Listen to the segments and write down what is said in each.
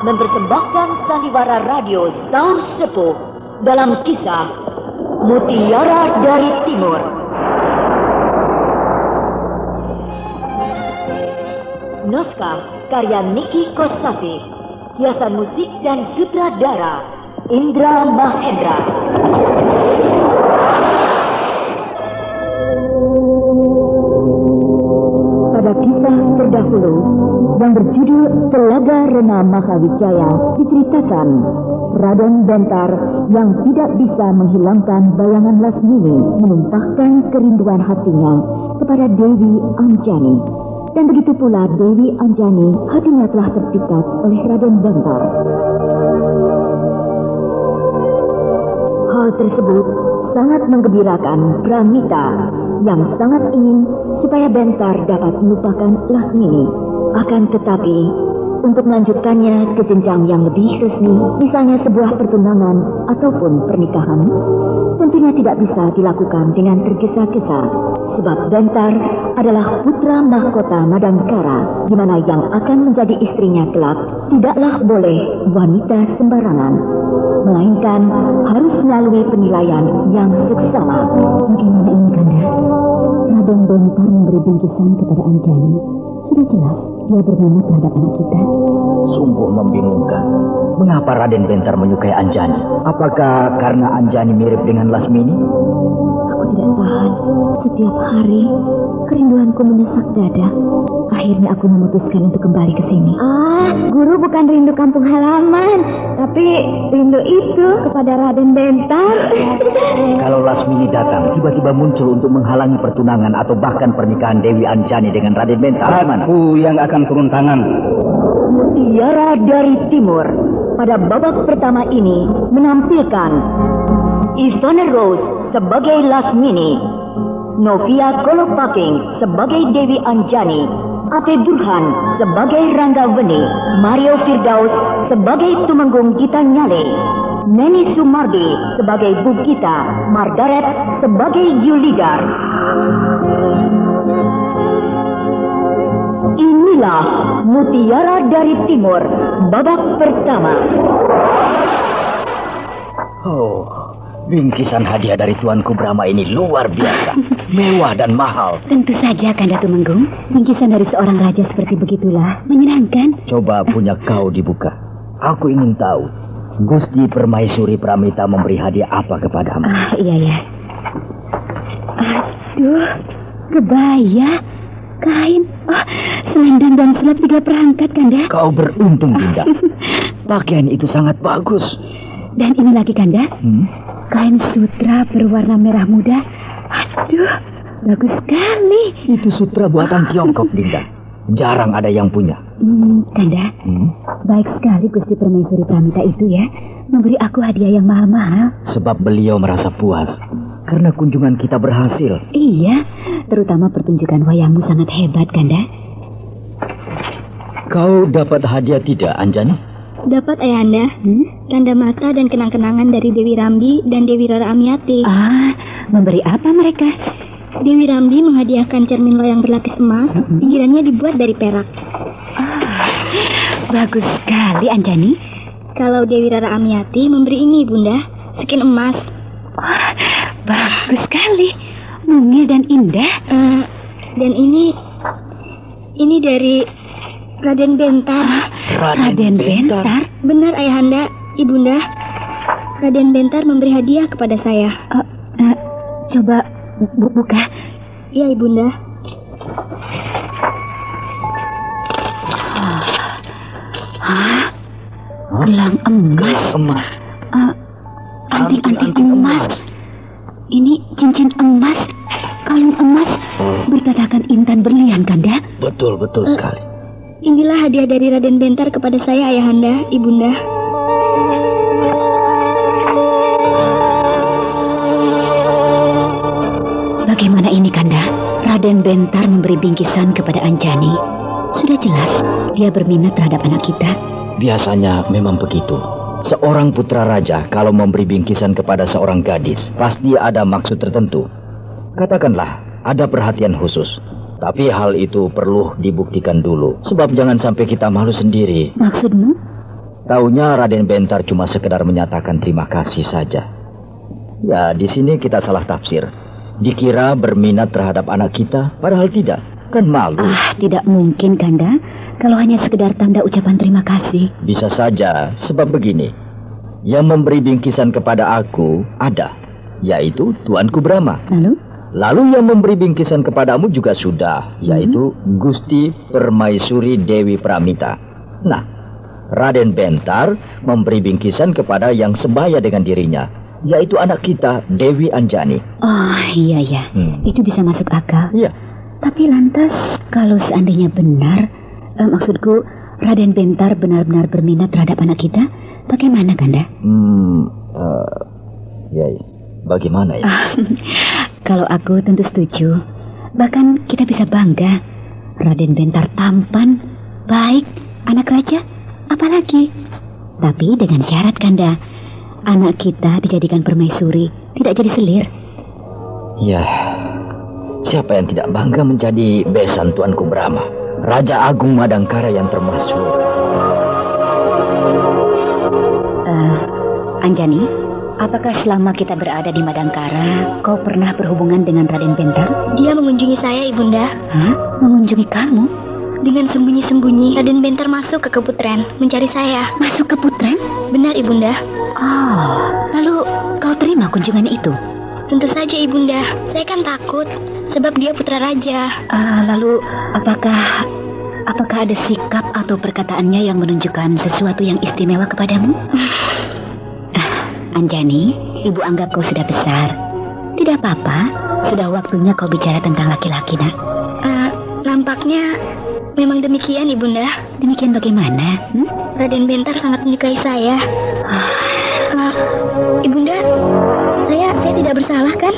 mempersembahkan sandiwara radio Saur Sepuh dalam kisah Mutiara dari Timur. Naskah karya Niki Kosasi, hiasan musik dan sutradara Indra Mahendra. Pada kisah terdahulu yang berjudul Telaga Rena Mahawijaya diceritakan Raden Bentar yang tidak bisa menghilangkan bayangan Lasmini menumpahkan kerinduan hatinya kepada Dewi Anjani. Dan begitu pula Dewi Anjani hatinya telah terpikat oleh Raden Bentar. Hal tersebut sangat menggembirakan Pramita yang sangat ingin supaya Bentar dapat melupakan Lasmini. Akan tetapi, untuk melanjutkannya ke jenjang yang lebih resmi, misalnya sebuah pertunangan ataupun pernikahan, tentunya tidak bisa dilakukan dengan tergesa-gesa. Sebab Bentar adalah putra mahkota Madangkara, di mana yang akan menjadi istrinya kelak tidaklah boleh wanita sembarangan, melainkan harus melalui penilaian yang seksama. Bagaimana ini, Kanda? Raden Bentar memberi bingkisan kepada Anjani. Sudah jelas dia berminat terhadap anak kita. Sungguh membingungkan. Mengapa Raden Bentar menyukai Anjani? Apakah karena Anjani mirip dengan Lasmini? Aku tidak tahan. Setiap hari kerinduanku menyesak dada. Akhirnya aku memutuskan untuk kembali ke sini. Guru bukan rindu kampung halaman, tapi rindu itu kepada Raden Bentar. Kalau Lasmini datang, tiba-tiba muncul untuk menghalangi pertunangan atau bahkan pernikahan Dewi Anjani dengan Raden Bentar, aku yang akan turun tangan. Mutiara dari Timur pada babak pertama ini menampilkan Ivana Rose sebagai Lasmini, Novia Kolopaking sebagai Dewi Anjani, Ate Burhan sebagai Rangga Weni, Mario Firdaus sebagai Tumenggung Gita Nyale, Neni Sumardi sebagai Bu Gita, Margaret sebagai Yuligar. Inilah Mutiara dari Timur babak pertama. Oh, bingkisan hadiah dari Tuanku Brahma ini luar biasa, mewah dan mahal. Tentu saja, Kanda Tumenggung. Bingkisan dari seorang raja seperti begitulah menyenangkan. Coba punya kau dibuka. Aku ingin tahu Gusti Permaisuri Pramita memberi hadiah apa kepadamu. Iya. Aduh, kebaya, kain, selendang dan selat 3 perangkat, Kanda. Kau beruntung, Dinda. Pakaian itu sangat bagus. Dan ini lagi, Kanda. Kain sutra berwarna merah muda. Aduh, bagus sekali. Itu sutra buatan Tiongkok, Dinda. Jarang ada yang punya. Kanda, baik sekali Gusti Permaisuri Pramita itu ya, memberi aku hadiah yang mahal-mahal. Sebab beliau merasa puas karena kunjungan kita berhasil. Iya, terutama pertunjukan wayangmu sangat hebat, Kanda. Kau dapat hadiah tidak, Anjani? Dapat, Ayahanda. Tanda mata dan kenang-kenangan dari Dewi Rambi dan Dewi Rara Amiati. Memberi apa mereka? Dewi Rambi menghadiahkan cermin loyang berlapis emas, pinggirannya dibuat dari perak. Bagus sekali, Anjani. Kalau Dewi Rara Amiati memberi ini, Bunda, skin emas. Bagus sekali, mungil dan indah. Dan ini dari Raden Bentar. Raden Bentar? Benar, Ayahanda, Ibunda. Raden Bentar memberi hadiah kepada saya. Coba buka. Iya, Ibunda. Gelang emas. Anting-anting emas. Ini cincin emas, kalung emas, bertatakan intan berlian, Kanda. Betul sekali. Inilah hadiah dari Raden Bentar kepada saya, Ayahanda, Ibunda. Bagaimana ini, Kanda? Raden Bentar memberi bingkisan kepada Anjani. Sudah jelas dia berminat terhadap anak kita. Biasanya memang begitu. Seorang putra raja kalau memberi bingkisan kepada seorang gadis, pasti ada maksud tertentu. Katakanlah, ada perhatian khusus. Tapi hal itu perlu dibuktikan dulu. Sebab jangan sampai kita malu sendiri. Maksudmu? Taunya Raden Bentar cuma sekedar menyatakan terima kasih saja. Ya, di sini kita salah tafsir. Dikira berminat terhadap anak kita, padahal tidak. Kan malu. Tidak mungkin, Kanda. Kalau hanya sekedar tanda ucapan terima kasih. Bisa saja, sebab begini. Yang memberi bingkisan kepada aku ada, yaitu Tuanku Brahma. Lalu yang memberi bingkisan kepadamu juga sudah, yaitu Gusti Permaisuri Dewi Pramita. Nah, Raden Bentar memberi bingkisan kepada yang sebaya dengan dirinya, yaitu anak kita, Dewi Anjani. Oh, iya. Itu bisa masuk akal. Iya. Tapi lantas, kalau seandainya benar, maksudku, Raden Bentar benar-benar berminat terhadap anak kita, bagaimana, Kanda? Bagaimana ya? Kalau aku tentu setuju. Bahkan kita bisa bangga. Raden Bentar tampan, baik, anak raja, apalagi. Tapi dengan syarat, Kanda, anak kita dijadikan permaisuri, tidak jadi selir. Ya, siapa yang tidak bangga menjadi besan Tuanku Brahma, Raja Agung Madangkara yang termasyhur. Anjani, apakah selama kita berada di Madangkara, kau pernah berhubungan dengan Raden Bentar? Dia mengunjungi saya, Ibunda. Hah? Mengunjungi kamu? Dengan sembunyi-sembunyi, Raden Bentar masuk ke Keputren, mencari saya. Masuk ke Putren? Benar, Ibunda. Oh, lalu kau terima kunjungan itu? Tentu saja, Ibunda. Saya kan takut, sebab dia putra raja. Lalu, apakah ada sikap atau perkataannya yang menunjukkan sesuatu yang istimewa kepadamu? Anjani, ibu anggap kau sudah besar. Tidak apa-apa, sudah waktunya kau bicara tentang laki-laki, nak. Lampaknya memang demikian, Ibunda. Demikian bagaimana? Raden Bentar sangat menyukai saya. Ibunda, saya tidak bersalah, kan?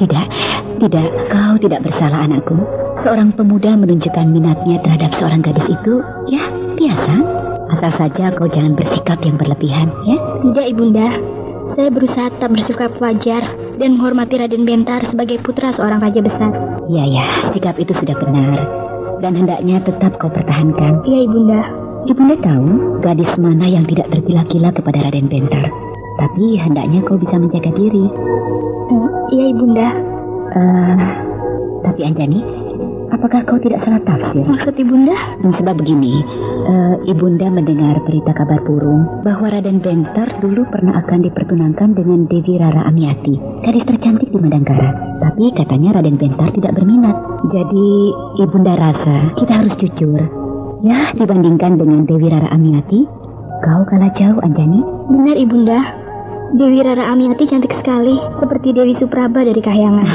Tidak, kau tidak bersalah, anakku. Seorang pemuda menunjukkan minatnya terhadap seorang gadis itu, ya, biasa. Asal saja kau jangan bersikap yang berlebihan, ya? Tidak, Ibunda. Saya berusaha tetap bersikap wajar dan menghormati Raden Bentar sebagai putra seorang raja besar. Ya, sikap itu sudah benar. Dan hendaknya tetap kau pertahankan. Iya, Ibunda. Ibunda tahu gadis mana yang tidak tergila-gila kepada Raden Bentar. Tapi hendaknya kau bisa menjaga diri. Iya, Ibunda. Tapi Anjani, apakah kau tidak salah tafsir? Maksud Ibunda? Sebab begini, Ibunda mendengar berita kabar burung bahwa Raden Bentar dulu pernah akan dipertunangkan dengan Dewi Rara Amiati, gadis tercantik di Madangkara. Tapi katanya Raden Bentar tidak berminat. Jadi Ibunda rasa kita harus jujur. Ya, dibandingkan dengan Dewi Rara Amiati, kau kalah jauh, Anjani. Benar, Ibunda. Dewi Rara Amiati cantik sekali, seperti Dewi Supraba dari Kahyangan.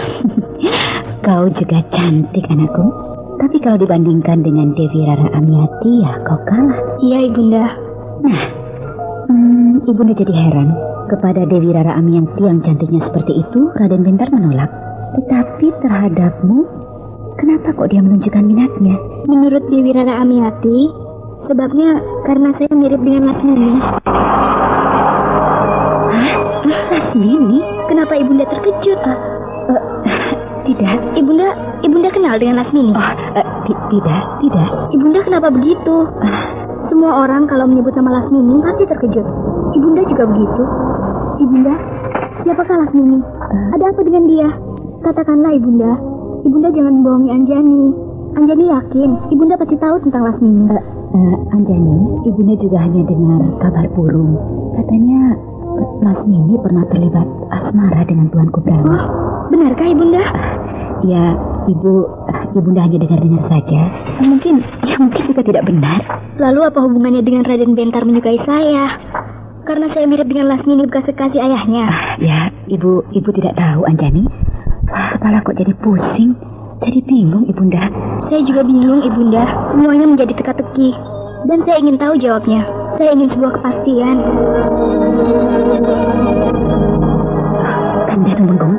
Kau juga cantik, anakku. Tapi kalau dibandingkan dengan Dewi Rara Amiati, ya kau kalah. Iya, Ibunda. Nah, Ibunda jadi heran. Kepada Dewi Rara Amiati yang cantiknya seperti itu, Raden Bentar menolak. Tetapi terhadapmu, kenapa kok dia menunjukkan minatnya? Menurut Dewi Rara Amiati, sebabnya karena saya mirip dengan Lasmini. Hah? Lasmini? Kenapa Ibunda terkejut? Tidak. Ibunda kenal dengan Lasmini? Tidak. Ibunda kenapa begitu? Semua orang kalau menyebut nama Lasmini pasti terkejut. Ibunda juga begitu. Ibunda, siapakah Lasmini? Ada apa dengan dia? Katakanlah, Ibunda. Ibunda jangan membohongi Anjani. Anjani yakin Ibunda pasti tahu tentang Lasmini. Anjani, Ibunda juga hanya dengar kabar burung. Katanya Lasmini pernah terlibat asmara dengan Tuanku Brahma. Oh, benarkah, Ibunda? Ya, Ibunda hanya dengar-dengar saja. Mungkin juga tidak benar. Lalu apa hubungannya dengan Raden Bentar menyukai saya? Karena saya mirip dengan Lasmini bekas kekasih ayahnya. Ya, Ibu tidak tahu, Anjani. Kepala kok jadi pusing, jadi bingung, Ibunda. Saya juga bingung, Ibunda. Semuanya menjadi teka-teki. Dan saya ingin tahu jawabnya. Saya ingin sebuah kepastian. Kanda Tumenggung.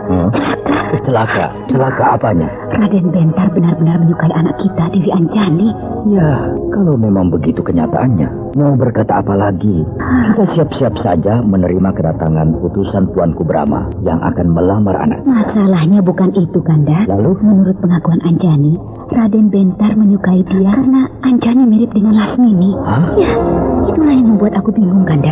Celaka apanya? Raden Bentar benar-benar menyukai anak kita, Dewi Anjani. Ya, kalau memang begitu kenyataannya, mau berkata apa lagi? Kita siap-siap saja menerima kedatangan utusan Tuanku Brahma yang akan melamar anak. Masalahnya bukan itu, Kanda. Lalu? Menurut pengakuan Anjani, Raden Bentar menyukai dia karena Anjani mirip dengan Lasmini. Hah? Ya, itulah yang membuat aku bingung, Kanda.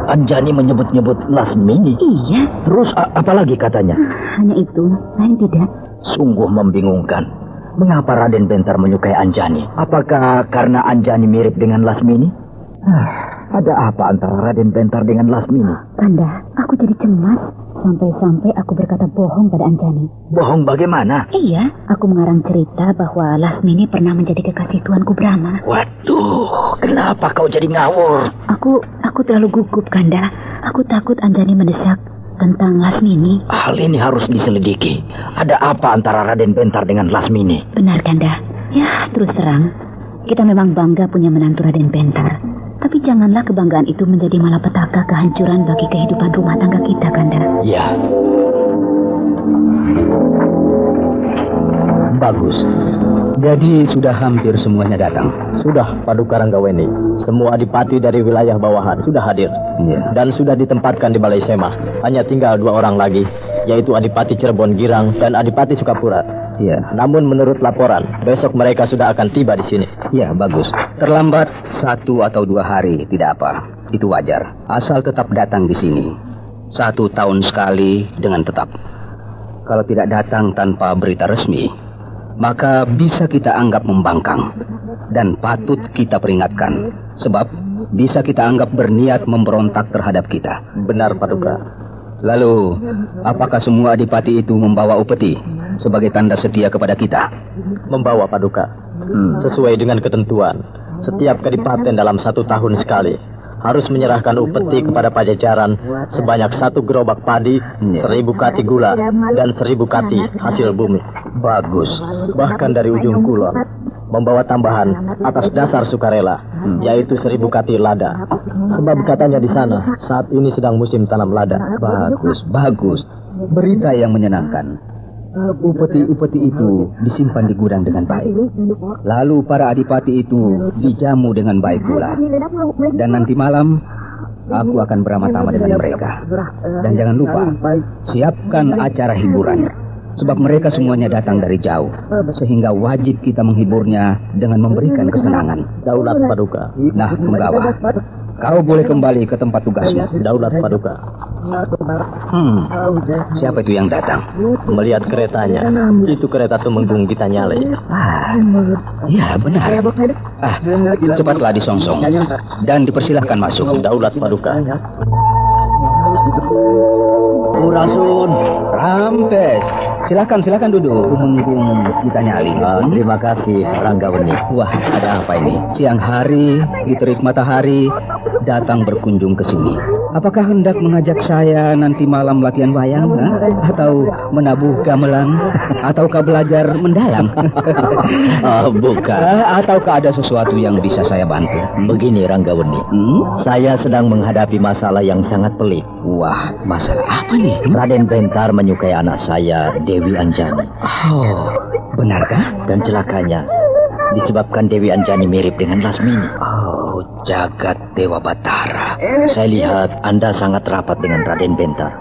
Anjani menyebut-nyebut Lasmini? Iya. Terus apa lagi katanya? Hanya itu, lain tidak. Sungguh membingungkan. Mengapa Raden Bentar menyukai Anjani? Apakah karena Anjani mirip dengan Lasmini? Ada apa antara Raden Bentar dengan Lasmini? Kanda, aku jadi cemas. Sampai-sampai aku berkata bohong pada Anjani. Bohong bagaimana? Iya, aku mengarang cerita bahwa Lasmini pernah menjadi kekasih Tuanku Brahma. Waduh, kenapa kau jadi ngawur? Aku terlalu gugup, Kanda. Aku takut Anjani mendesak tentang Lasmini. Hal ini harus diselidiki. Ada apa antara Raden Bentar dengan Lasmini? Benar, Kanda. Ya, terus terang, kita memang bangga punya menantu Raden Bentar. Tapi janganlah kebanggaan itu menjadi malapetaka kehancuran bagi kehidupan rumah tangga kita, Kanda. Ya. Bagus. Jadi sudah hampir semuanya datang. Sudah, Paduka Ranggaweni. Semua adipati dari wilayah bawahan sudah hadir. Ya. Dan sudah ditempatkan di Balai Sema. Hanya tinggal 2 orang lagi, yaitu Adipati Cirebon Girang dan Adipati Sukapura. Ya. Namun menurut laporan, besok mereka sudah akan tiba di sini. Ya, bagus. Terlambat 1 atau 2 hari tidak apa. Itu wajar. Asal tetap datang di sini. 1 tahun sekali dengan tetap. Kalau tidak datang tanpa berita resmi, maka bisa kita anggap membangkang. Dan patut kita peringatkan. Sebab bisa kita anggap berniat memberontak terhadap kita. Benar, Paduka. Lalu, apakah semua adipati itu membawa upeti sebagai tanda setia kepada kita? Membawa, Paduka. Sesuai dengan ketentuan, setiap kadipaten dalam 1 tahun sekali harus menyerahkan upeti kepada Pajajaran sebanyak 1 gerobak padi, 1000 kati gula, dan 1000 kati hasil bumi. Bagus. Bahkan dari ujung kulon, membawa tambahan atas dasar sukarela, yaitu 1000 kati lada. Sebab katanya di sana saat ini sedang musim tanam lada. Bagus. Berita yang menyenangkan. Upeti-upeti itu disimpan di gudang dengan baik. Lalu para adipati itu dijamu dengan baik pula. Dan nanti malam aku akan beramah-tamah dengan mereka. Dan jangan lupa, siapkan acara hiburan. Sebab mereka semuanya datang dari jauh. Sehingga wajib kita menghiburnya dengan memberikan kesenangan. Daulat, Paduka. Nah, Punggawa, kau boleh kembali ke tempat tugasmu. Daulat, Paduka. Siapa itu yang datang? Melihat keretanya, itu kereta Tumenggung Gitanyale. Ya, benar. Cepatlah disongsong dan dipersilahkan masuk. Daulat, Paduka. Rasun, Rampes. Silakan duduk. Tumenggung Gitanyali. Terima kasih, Ranggaweni. Wah, ada apa ini? Siang hari, di terik matahari, datang berkunjung ke sini. Apakah hendak mengajak saya nanti malam latihan wayang? Atau menabuh gamelan? Ataukah belajar mendalang? Bukan. Ataukah ada sesuatu yang bisa saya bantu? Begini, Ranggaweni. Saya sedang menghadapi masalah yang sangat pelik. Wah, masalah apa nih? Raden Bentar menyukai anak saya, Dewi Anjani. Oh, benarkah? Dan celakanya disebabkan Dewi Anjani mirip dengan Lasmini. Oh, jagat Dewa Batara. Saya lihat Anda sangat rapat dengan Raden Bentar.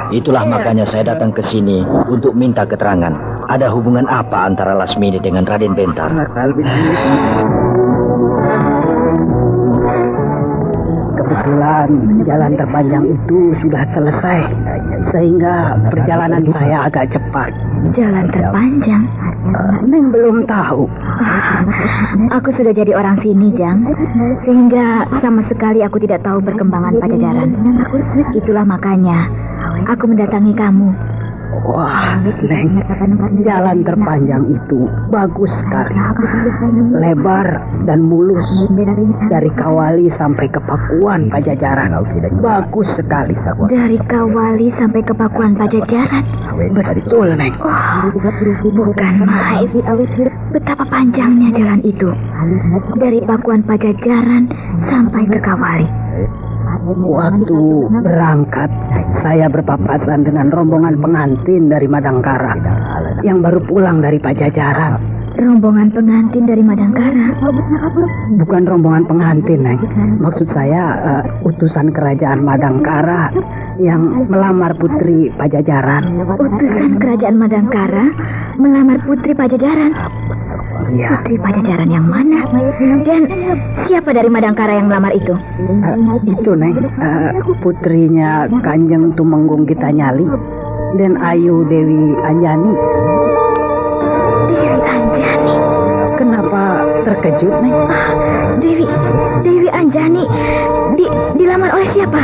Itulah makanya saya datang ke sini untuk minta keterangan. Ada hubungan apa antara Lasmini dengan Raden Bentar? Kebetulan jalan terpanjang itu sudah selesai, sehingga perjalanan saya agak cepat. Jalan terpanjang? Neng belum tahu. Aku sudah jadi orang sini, Jang. Sehingga sama sekali aku tidak tahu perkembangan Pajajaran. Itulah makanya aku mendatangi kamu. Wah, Neng, jalan terpanjang itu bagus sekali. Lebar dan mulus dari Kawali sampai ke Pakuan Pajajaran. Bagus sekali. Dari Kawali sampai ke Pakuan Pajajaran? Betul, Neng. Bukan main. Betapa panjangnya jalan itu. Dari Pakuan Pajajaran sampai ke Kawali. Waktu berangkat, saya berpapasan dengan rombongan pengantin dari Madangkara yang baru pulang dari Pajajaran. Rombongan pengantin dari Madangkara? Bukan rombongan pengantin, Neng. Maksud saya utusan kerajaan Madangkara yang melamar putri Pajajaran. Utusan kerajaan Madangkara melamar putri Pajajaran? Ya. Putri Pajajaran yang mana? Dan siapa dari Madangkara yang melamar itu? Itu, Neng. Putrinya Kanjeng Tumenggung Gitanyali dan Ayu Dewi Anjani. Dewi Anjani. Kenapa terkejut, Neng? Dewi Anjani dilamar oleh siapa?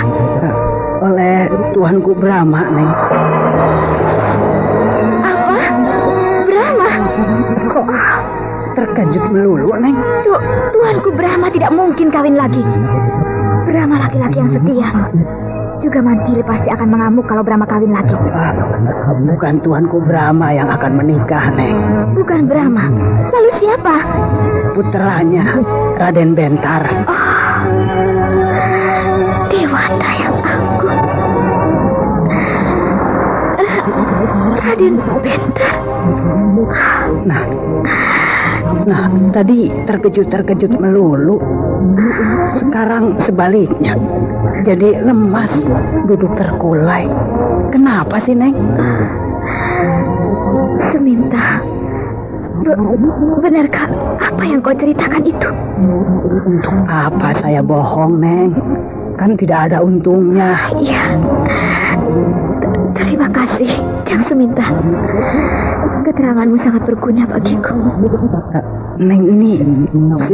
Oleh Tuanku Brahma, Neng. Apa? Brahma? Kok terkejut melulu, Neng? Tuanku Brahma tidak mungkin kawin lagi. Brahma laki-laki yang setia. Juga Mantili pasti akan mengamuk kalau Brahma kawin lagi. Bukan Tuanku Brahma yang akan menikah, Neng. Bukan Brahma. Lalu siapa? Putranya Raden Bentar. Dewata yang agung. Raden Bentar. Nah, tadi terkejut melulu. Sekarang sebaliknya. Jadi lemas, duduk terkulai. Kenapa sih, Neng? Suminta, benarkah apa yang kau ceritakan itu? Untuk apa saya bohong, Neng? Kan tidak ada untungnya. Iya. Terima kasih, Jang Suminta. Keteranganmu sangat berguna bagiku. Neng ini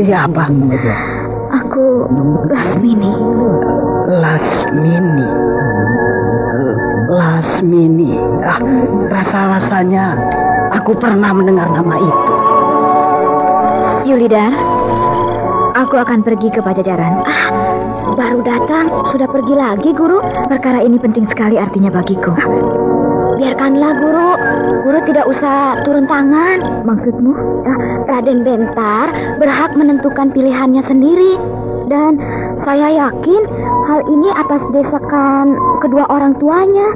siapa? Aku Lasmini. Lasmini. Rasa-rasanya aku pernah mendengar nama itu. Yulidar, aku akan pergi ke Pajajaran. Baru datang, sudah pergi lagi, Guru. Perkara ini penting sekali artinya bagiku. Biarkanlah, Guru. Guru tidak usah turun tangan. Maksudmu? Raden Bentar berhak menentukan pilihannya sendiri. Dan saya yakin hal ini atas desakan kedua orang tuanya,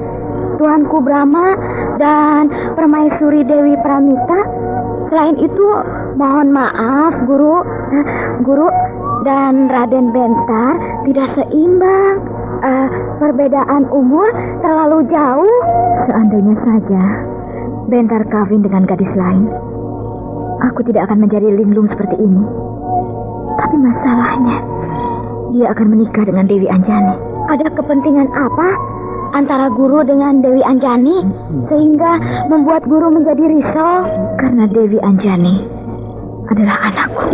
Tuanku Brahma dan Permaisuri Dewi Pramita. Selain itu, mohon maaf, Guru dan Raden Bentar tidak seimbang. Perbedaan umur terlalu jauh. Seandainya saja Bentar kawin dengan gadis lain, aku tidak akan menjadi linglung seperti ini. Tapi masalahnya, dia akan menikah dengan Dewi Anjani. Ada kepentingan apa antara Guru dengan Dewi Anjani sehingga membuat Guru menjadi risau? Karena Dewi Anjani adalah anakku.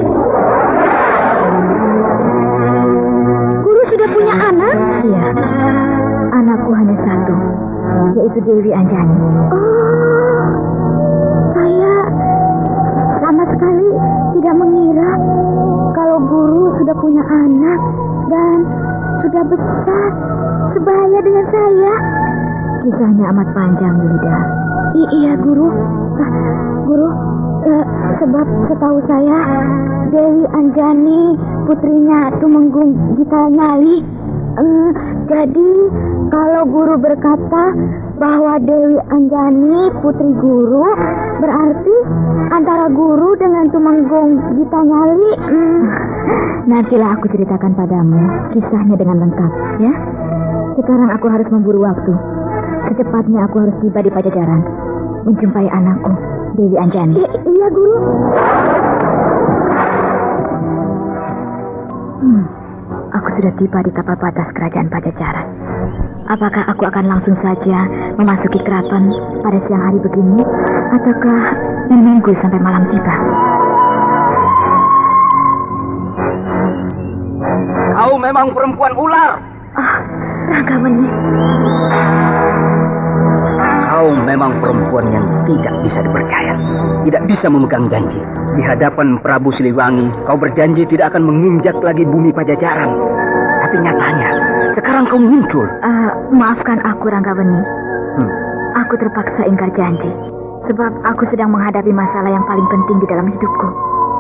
Guru sudah punya anak? Iya. Anakku hanya satu, yaitu Dewi Anjani. Oh, saya sama sekali tidak mengira kalau Guru sudah punya anak dan sudah besar sebaya dengan saya. Kisahnya amat panjang, Yulida. Iya, Guru. Sebab setahu saya Dewi Anjani putrinya Tumenggung Gitanyali. Jadi kalau Guru berkata bahwa Dewi Anjani putri Guru, berarti antara Guru dengan Tumenggung Gitanyali. Nantilah aku ceritakan padamu kisahnya dengan lengkap, ya. Sekarang aku harus memburu waktu. Secepatnya aku harus tiba di Pajajaran, menjumpai anakku, Dewi Anjani. Iya, Guru. Aku sudah tiba di tapal batas kerajaan Pajajaran. Apakah aku akan langsung saja memasuki keraton pada siang hari begini, ataukah menunggu sampai malam tiba? Kau memang perempuan ular. Ranggamani. Kau memang perempuan yang tidak bisa dipercaya. Tidak bisa memegang janji. Di hadapan Prabu Siliwangi, kau berjanji tidak akan menginjak lagi bumi Pajajaran. Tapi nyatanya, sekarang kau muncul. Maafkan aku, Ranggamani. Aku terpaksa ingkar janji. Sebab aku sedang menghadapi masalah yang paling penting di dalam hidupku.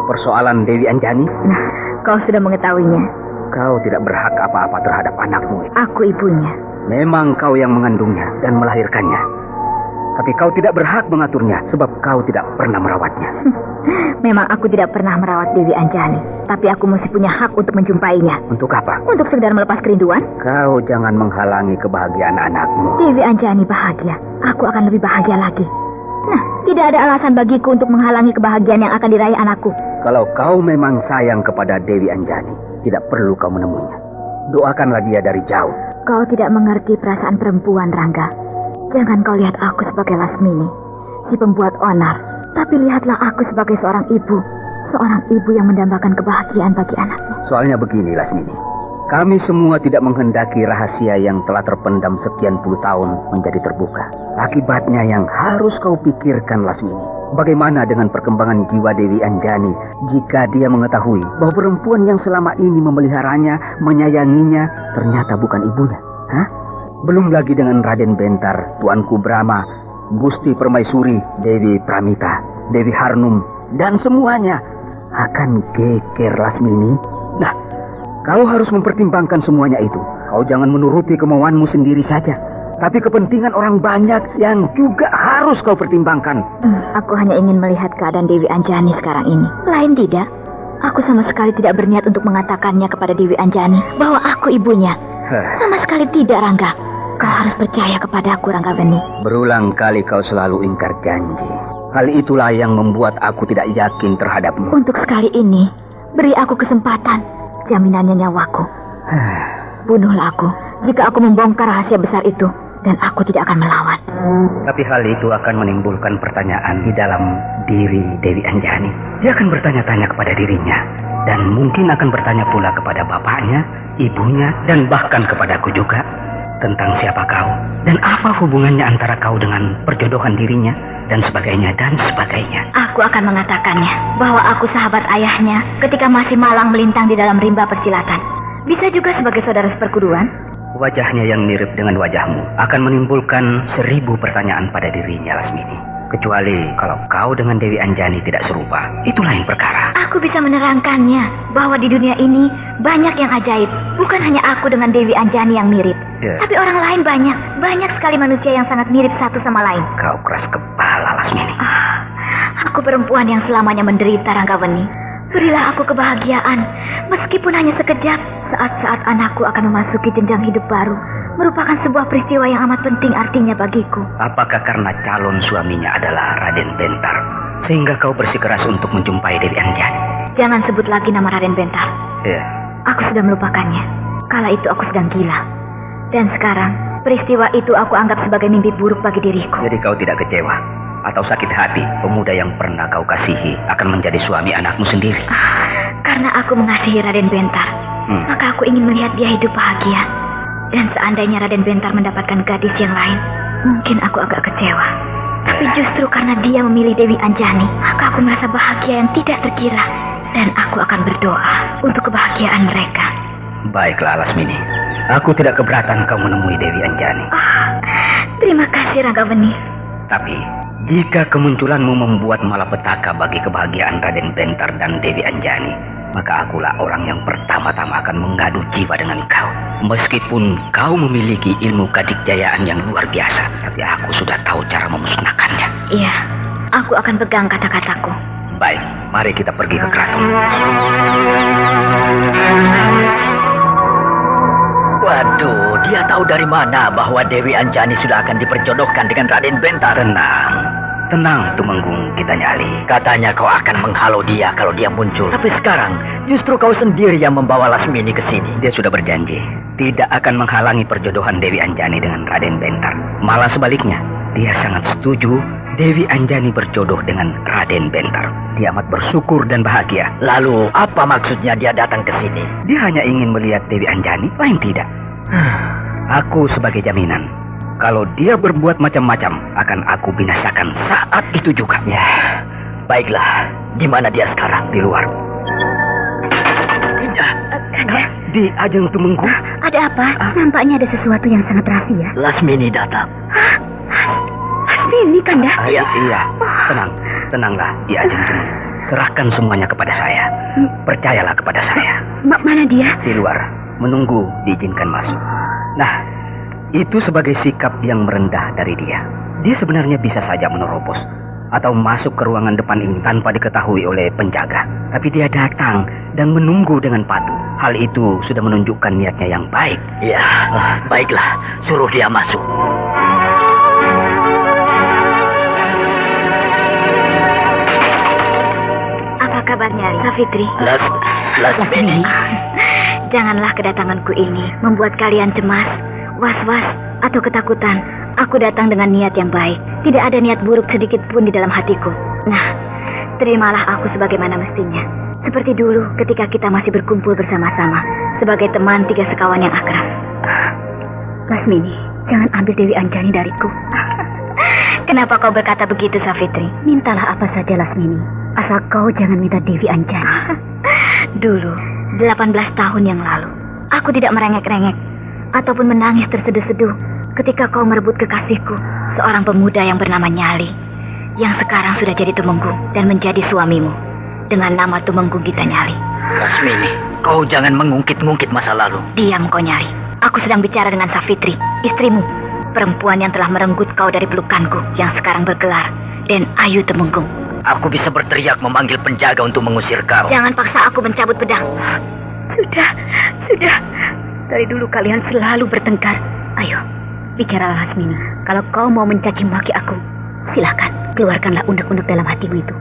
Persoalan Dewi Anjani? Nah, kau sudah mengetahuinya. Kau tidak berhak apa-apa terhadap anakmu. Aku ibunya. Memang kau yang mengandungnya dan melahirkannya. Tapi kau tidak berhak mengaturnya sebab kau tidak pernah merawatnya. Memang aku tidak pernah merawat Dewi Anjani. Tapi aku mesti punya hak untuk menjumpainya. Untuk apa? Untuk sekedar melepas kerinduan. Kau jangan menghalangi kebahagiaan anakmu. Dewi Anjani bahagia. Aku akan lebih bahagia lagi. Nah, tidak ada alasan bagiku untuk menghalangi kebahagiaan yang akan diraih anakku. Kalau kau memang sayang kepada Dewi Anjani, tidak perlu kau menemuinya. Doakanlah dia dari jauh. Kau tidak mengerti perasaan perempuan, Rangga. Jangan kau lihat aku sebagai Lasmini, si pembuat onar. Tapi lihatlah aku sebagai seorang ibu. Seorang ibu yang mendambakan kebahagiaan bagi anaknya. Soalnya begini, Lasmini. Kami semua tidak menghendaki rahasia yang telah terpendam sekian puluh tahun menjadi terbuka. Akibatnya yang harus kau pikirkan, Lasmini. Bagaimana dengan perkembangan jiwa Dewi Anjani jika dia mengetahui bahwa perempuan yang selama ini memeliharanya, menyayanginya, ternyata bukan ibunya? Hah? Belum lagi dengan Raden Bentar, Tuanku Brahma, Gusti Permaisuri, Dewi Pramita, Dewi Harnum, dan semuanya akan geger, Lasmini. Nah, kau harus mempertimbangkan semuanya itu. Kau jangan menuruti kemauanmu sendiri saja, tapi kepentingan orang banyak yang juga harus kau pertimbangkan. Aku hanya ingin melihat keadaan Dewi Anjani sekarang ini. Lain tidak, aku sama sekali tidak berniat untuk mengatakannya kepada Dewi Anjani bahwa aku ibunya. Sama sekali tidak, Rangga. Kau harus percaya kepadaku, Ranggabeni. Berulang kali kau selalu ingkar janji. Hal itulah yang membuat aku tidak yakin terhadapmu. Untuk sekali ini, beri aku kesempatan. Jaminannya nyawaku. Bunuhlah aku jika aku membongkar rahasia besar itu. Dan aku tidak akan melawan. Tapi hal itu akan menimbulkan pertanyaan di dalam diri Dewi Anjani. Dia akan bertanya-tanya kepada dirinya. Dan mungkin akan bertanya pula kepada bapaknya, ibunya, dan bahkan kepadaku juga. Tentang siapa kau. Dan apa hubungannya antara kau dengan perjodohan dirinya. Dan sebagainya, dan sebagainya. Aku akan mengatakannya bahwa aku sahabat ayahnya ketika masih malang melintang di dalam rimba persilatan. Bisa juga sebagai saudara seperguruan. Wajahnya yang mirip dengan wajahmu akan menimbulkan 1000 pertanyaan pada dirinya, Lasmini. Kecuali kalau kau dengan Dewi Anjani tidak serupa, itu lain perkara. Aku bisa menerangkannya bahwa di dunia ini banyak yang ajaib. Bukan hanya aku dengan Dewi Anjani yang mirip, tapi orang lain banyak. Banyak sekali manusia yang sangat mirip satu sama lain. Kau keras kepala, Lasmini. Aku perempuan yang selamanya menderita, Ranggabeni. Berilah aku kebahagiaan, meskipun hanya sekejap. Saat-saat anakku akan memasuki jenjang hidup baru merupakan sebuah peristiwa yang amat penting artinya bagiku. Apakah karena calon suaminya adalah Raden Bentar, sehingga kau bersikeras untuk menjumpai Dewi Anjani? Jangan sebut lagi nama Raden Bentar. Aku sudah melupakannya. Kala itu aku sedang gila. Dan sekarang, peristiwa itu aku anggap sebagai mimpi buruk bagi diriku. Jadi kau tidak kecewa atau sakit hati pemuda yang pernah kau kasihi akan menjadi suami anakmu sendiri? Karena aku mengasihi Raden Bentar, maka aku ingin melihat dia hidup bahagia. Dan seandainya Raden Bentar mendapatkan gadis yang lain, mungkin aku agak kecewa. Tapi justru karena dia memilih Dewi Anjani, maka aku merasa bahagia yang tidak terkira. Dan aku akan berdoa untuk kebahagiaan mereka. Baiklah, Lasmini. Aku tidak keberatan kau menemui Dewi Anjani. Terima kasih, Ranggabeni. Tapi jika kemunculanmu membuat malapetaka bagi kebahagiaan Raden Bentar dan Dewi Anjani, maka akulah orang yang pertama-tama akan mengadu jiwa dengan kau. Meskipun kau memiliki ilmu kadikjayaan yang luar biasa, tapi aku sudah tahu cara memusnahkannya. Iya, aku akan pegang kata-kataku. Baik, mari kita pergi ke keraton. Waduh, dia tahu dari mana bahwa Dewi Anjani sudah akan diperjodohkan dengan Raden Bentar? Tenang, Tumenggung kita nyali. Katanya kau akan menghalau dia kalau dia muncul. Tapi sekarang, justru kau sendiri yang membawa Lasmini ke sini. Dia sudah berjanji tidak akan menghalangi perjodohan Dewi Anjani dengan Raden Bentar. Malah sebaliknya, dia sangat setuju Dewi Anjani berjodoh dengan Raden Bentar. Dia amat bersyukur dan bahagia. Lalu, apa maksudnya dia datang ke sini? Dia hanya ingin melihat Dewi Anjani, lain tidak. Aku sebagai jaminan, kalau dia berbuat macam-macam, akan aku binasakan saat itu juga. Ya, baiklah. Di mana dia sekarang? Di luar. Di Ajeng Tumenggung. Ada apa? Nampaknya ada sesuatu yang sangat rahasia. Lasmini datang. Lasmini, Kanda? Iya. Tenanglah, Di Ajeng Tumenggung. Serahkan semuanya kepada saya. Percayalah kepada saya. Mana dia? Di luar, menunggu diizinkan masuk. Nah, itu sebagai sikap yang merendah dari dia. Dia sebenarnya bisa saja menerobos atau masuk ke ruangan depan ini tanpa diketahui oleh penjaga. Tapi dia datang dan menunggu dengan patuh. Hal itu sudah menunjukkan niatnya yang baik. Ya, baiklah. Suruh dia masuk. kabar Nyari? Safitri. Lasmini. Janganlah kedatanganku ini membuat kalian cemas, was-was, atau ketakutan. Aku datang dengan niat yang baik. Tidak ada niat buruk sedikit pun di dalam hatiku. Nah, terimalah aku sebagaimana mestinya. Seperti dulu ketika kita masih berkumpul bersama-sama sebagai teman 3 sekawan yang akrab. Lasmini, jangan ambil Dewi Anjani dariku. Kenapa kau berkata begitu, Safitri? Mintalah apa saja, Lasmini. Asal kau jangan minta Dewi Anjani. Dulu, 18 tahun yang lalu, aku tidak merengek-rengek ataupun menangis terseduh-seduh ketika kau merebut kekasihku, seorang pemuda yang bernama Nyali, yang sekarang sudah jadi tumenggung dan menjadi suamimu dengan nama Tumenggung Gita Nyali. Lasmini, kau jangan mengungkit-ungkit masa lalu. Diam kau, Nyali. Aku sedang bicara dengan Safitri, istrimu, perempuan yang telah merenggut kau dari pelukanku, yang sekarang bergelar Den Ayu Tumenggung. Aku bisa berteriak memanggil penjaga untuk mengusir kau. Jangan paksa aku mencabut pedang. Sudah. Dari dulu kalian selalu bertengkar. Ayo, bicaralah, Lasmini. Kalau kau mau mencaci maki aku, silakan, keluarkanlah unek-unek dalam hatimu itu.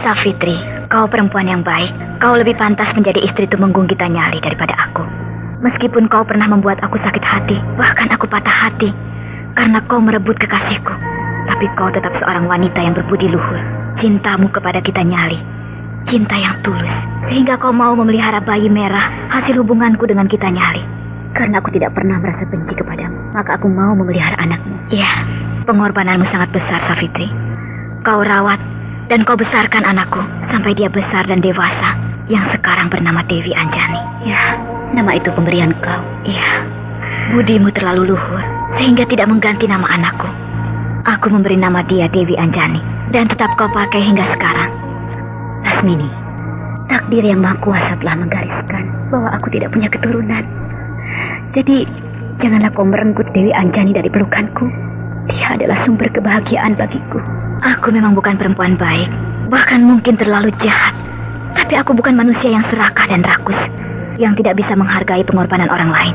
Safitri, kau perempuan yang baik. Kau lebih pantas menjadi istri Tumenggung Gita Nyali daripada aku. Meskipun kau pernah membuat aku sakit hati, bahkan aku patah hati karena kau merebut kekasihku, tapi kau tetap seorang wanita yang berbudi luhur. Cintamu kepada Gita Nyali, cinta yang tulus, sehingga kau mau memelihara bayi merah hasil hubunganku dengan Gita Nyali. Karena aku tidak pernah merasa benci kepadamu, maka aku mau memelihara anakmu. Ya, pengorbananmu sangat besar, Safitri. Kau rawat dan kau besarkan anakku sampai dia besar dan dewasa, yang sekarang bernama Dewi Anjani. Ya, nama itu pemberian kau. Ya, budimu terlalu luhur sehingga tidak mengganti nama anakku. Aku memberi nama dia Dewi Anjani dan tetap kau pakai hingga sekarang. Lasmini, takdir yang Maha Kuasa telah menggariskan bahwa aku tidak punya keturunan. Jadi, janganlah kau merenggut Dewi Anjani dari pelukanku. Dia adalah sumber kebahagiaan bagiku. Aku memang bukan perempuan baik, bahkan mungkin terlalu jahat. Tapi aku bukan manusia yang serakah dan rakus, yang tidak bisa menghargai pengorbanan orang lain.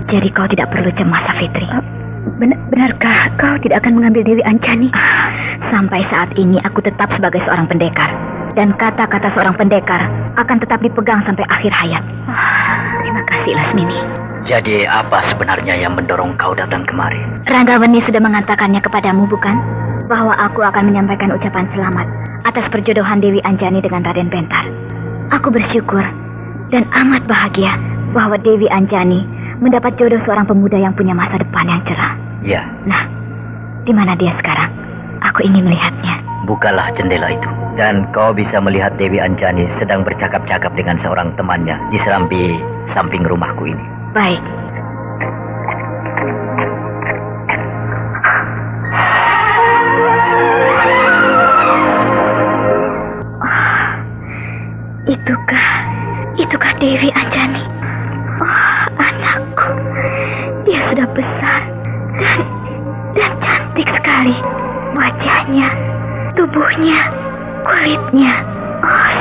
Jadi kau tidak perlu cemas, Safitri. Benarkah kau tidak akan mengambil Dewi Anjani? Sampai saat ini aku tetap sebagai seorang pendekar, dan kata-kata seorang pendekar akan tetap dipegang sampai akhir hayat. Terima kasih, Lasmini. Jadi apa sebenarnya yang mendorong kau datang kemari? Ranggawani sudah mengatakannya kepadamu, bukan? Bahwa aku akan menyampaikan ucapan selamat atas perjodohan Dewi Anjani dengan Raden Bentar. Aku bersyukur dan amat bahagia bahwa Dewi Anjani mendapat jodoh seorang pemuda yang punya masa depan yang cerah. Ya. Nah, di mana dia sekarang? Aku ingin melihatnya. Bukalah jendela itu, dan kau bisa melihat Dewi Anjani sedang bercakap-cakap dengan seorang temannya di serambi samping rumahku ini. Baik. Itukah Dewi Anjani? Oh, anakku. Dia sudah besar dan cantik sekali. Wajahnya, tubuhnya, kulitnya,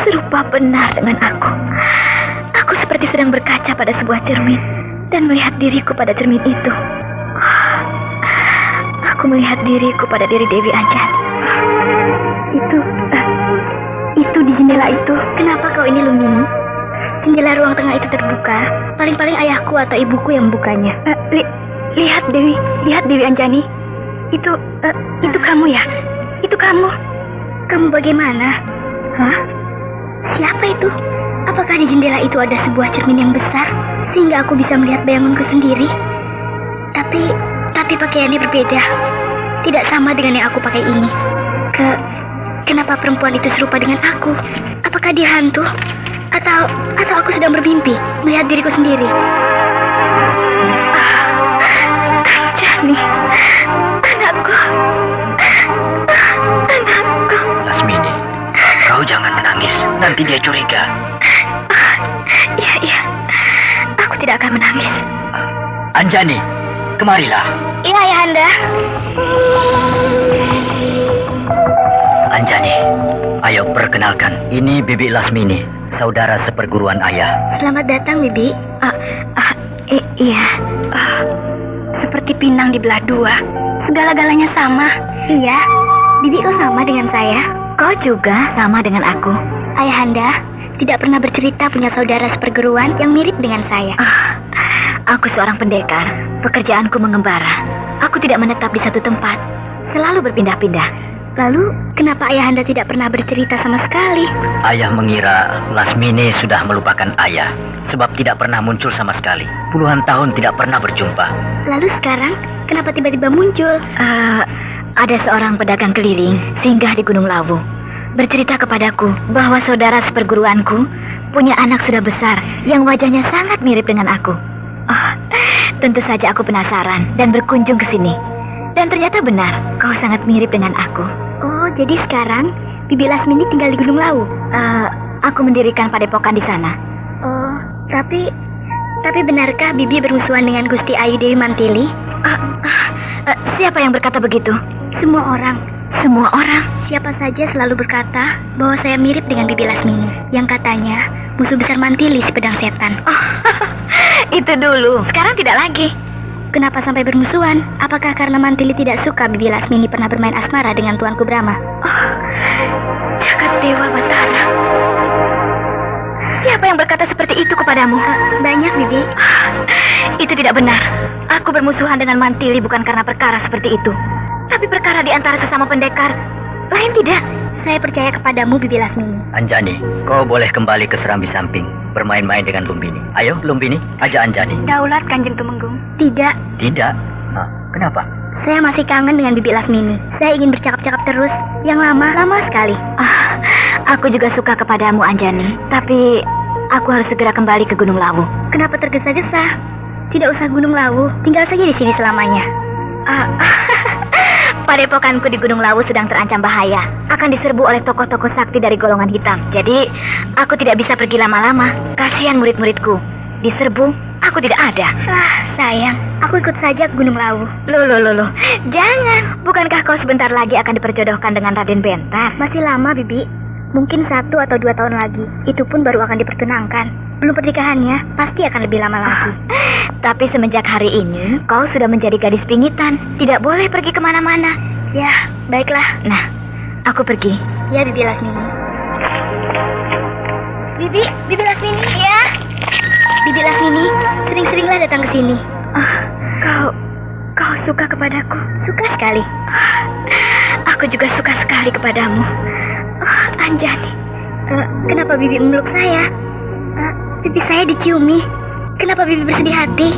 serupa benar dengan aku. Aku seperti sedang berkaca pada sebuah cermin dan melihat diriku pada cermin itu. Aku melihat diriku pada diri Dewi Anjani. Itu di jendela itu. Kenapa kau ini, Lumini? Jendela ruang tengah itu terbuka. Paling-paling ayahku atau ibuku yang membukanya. Lihat Dewi Anjani. Itu kamu ya? Itu kamu? Kamu bagaimana? Hah? Siapa itu? Apakah di jendela itu ada sebuah cermin yang besar sehingga aku bisa melihat bayanganku sendiri? Tapi pakaiannya berbeda. Tidak sama dengan yang aku pakai ini. Kenapa perempuan itu serupa dengan aku? Apakah dia hantu? Atau aku sedang bermimpi melihat diriku sendiri? Anjani, anakku. Lasmini, kau jangan menangis. Nanti dia curiga. Iya. Aku tidak akan menangis. Anjani, kemarilah. Iya, Ayahanda. Anjani, ayo perkenalkan. Ini Bibi Lasmini, saudara seperguruan ayah. Selamat datang, Bibi. Iya. Seperti pinang dibelah dua. Segala-galanya sama. Iya. Bibi kau sama dengan saya. Kau juga sama dengan aku. Ayahanda tidak pernah bercerita punya saudara seperguruan yang mirip dengan saya. Aku seorang pendekar. Pekerjaanku mengembara. Aku tidak menetap di satu tempat. Selalu berpindah-pindah. Lalu, kenapa Ayahanda tidak pernah bercerita sama sekali? Ayah mengira Lasmini sudah melupakan ayah. Sebab tidak pernah muncul sama sekali. Puluhan tahun tidak pernah berjumpa. Lalu sekarang, kenapa tiba-tiba muncul? Ada seorang pedagang keliling singgah di Gunung Lawu. Bercerita kepadaku bahwa saudara seperguruanku punya anak sudah besar yang wajahnya sangat mirip dengan aku. Tentu saja aku penasaran dan berkunjung ke sini. Dan ternyata benar, kau sangat mirip dengan aku. Oh, jadi sekarang Bibi Lasmini tinggal di Gunung Lawu? Aku mendirikan padepokan di sana. Oh, tapi benarkah Bibi bermusuhan dengan Gusti Ayu Dewi Mantili? Siapa yang berkata begitu? Semua orang. Semua orang? Siapa saja selalu berkata bahwa saya mirip dengan Bibi Lasmini, yang katanya musuh besar Mantili si pedang setan. Itu dulu, sekarang tidak lagi. Kenapa sampai bermusuhan? Apakah karena Mantili tidak suka Bibi Lasmini pernah bermain asmara dengan Tuanku Brahma? Jagat Dewa Batara. Siapa yang berkata seperti itu kepadamu? Banyak, Bibi. Itu tidak benar. Aku bermusuhan dengan Mantili bukan karena perkara seperti itu. Tapi perkara di antara sesama pendekar. Lain tidak. Saya percaya kepadamu, Bibi Lasmini. Anjani, kau boleh kembali ke Serambi Samping. Bermain-main dengan Lumbini. Ayo, Lumbini, ajak Anjani. Daulat, Kanjeng Tumenggung. Tidak. Tidak? Kenapa? Saya masih kangen dengan Bibi Lasmini. Saya ingin bercakap-cakap terus. Yang lama sekali. Aku juga suka kepadamu, Anjani. Tapi aku harus segera kembali ke Gunung Lawu. Kenapa tergesa-gesa? Tidak usah Gunung Lawu. Tinggal saja di sini selamanya. Padepokanku di Gunung Lawu sedang terancam bahaya. Akan diserbu oleh tokoh-tokoh sakti dari golongan hitam. Jadi, aku tidak bisa pergi lama-lama. Kasihan murid-muridku. Diserbu, aku tidak ada. Sayang, aku ikut saja ke Gunung Lawu. Loh. Jangan. Bukankah kau sebentar lagi akan diperjodohkan dengan Raden Bentar? Masih lama, Bibi. Mungkin 1 atau 2 tahun lagi. Itu pun baru akan dipertunangkan. Belum pernikahannya, pasti akan lebih lama lagi. Tapi semenjak hari ini, kau sudah menjadi gadis pingitan. Tidak boleh pergi kemana-mana. Ya, baiklah. Nah, aku pergi. Ya, Bibi Lasmini. Bibi Lasmini. Ya. Bibi Lasmini, sering-seringlah datang ke sini. Kau suka kepadaku? Suka sekali. Aku juga suka sekali kepadamu. Anjani, kenapa Bibi memeluk saya? Pipi saya diciumi. Kenapa Bibi bersedih hati?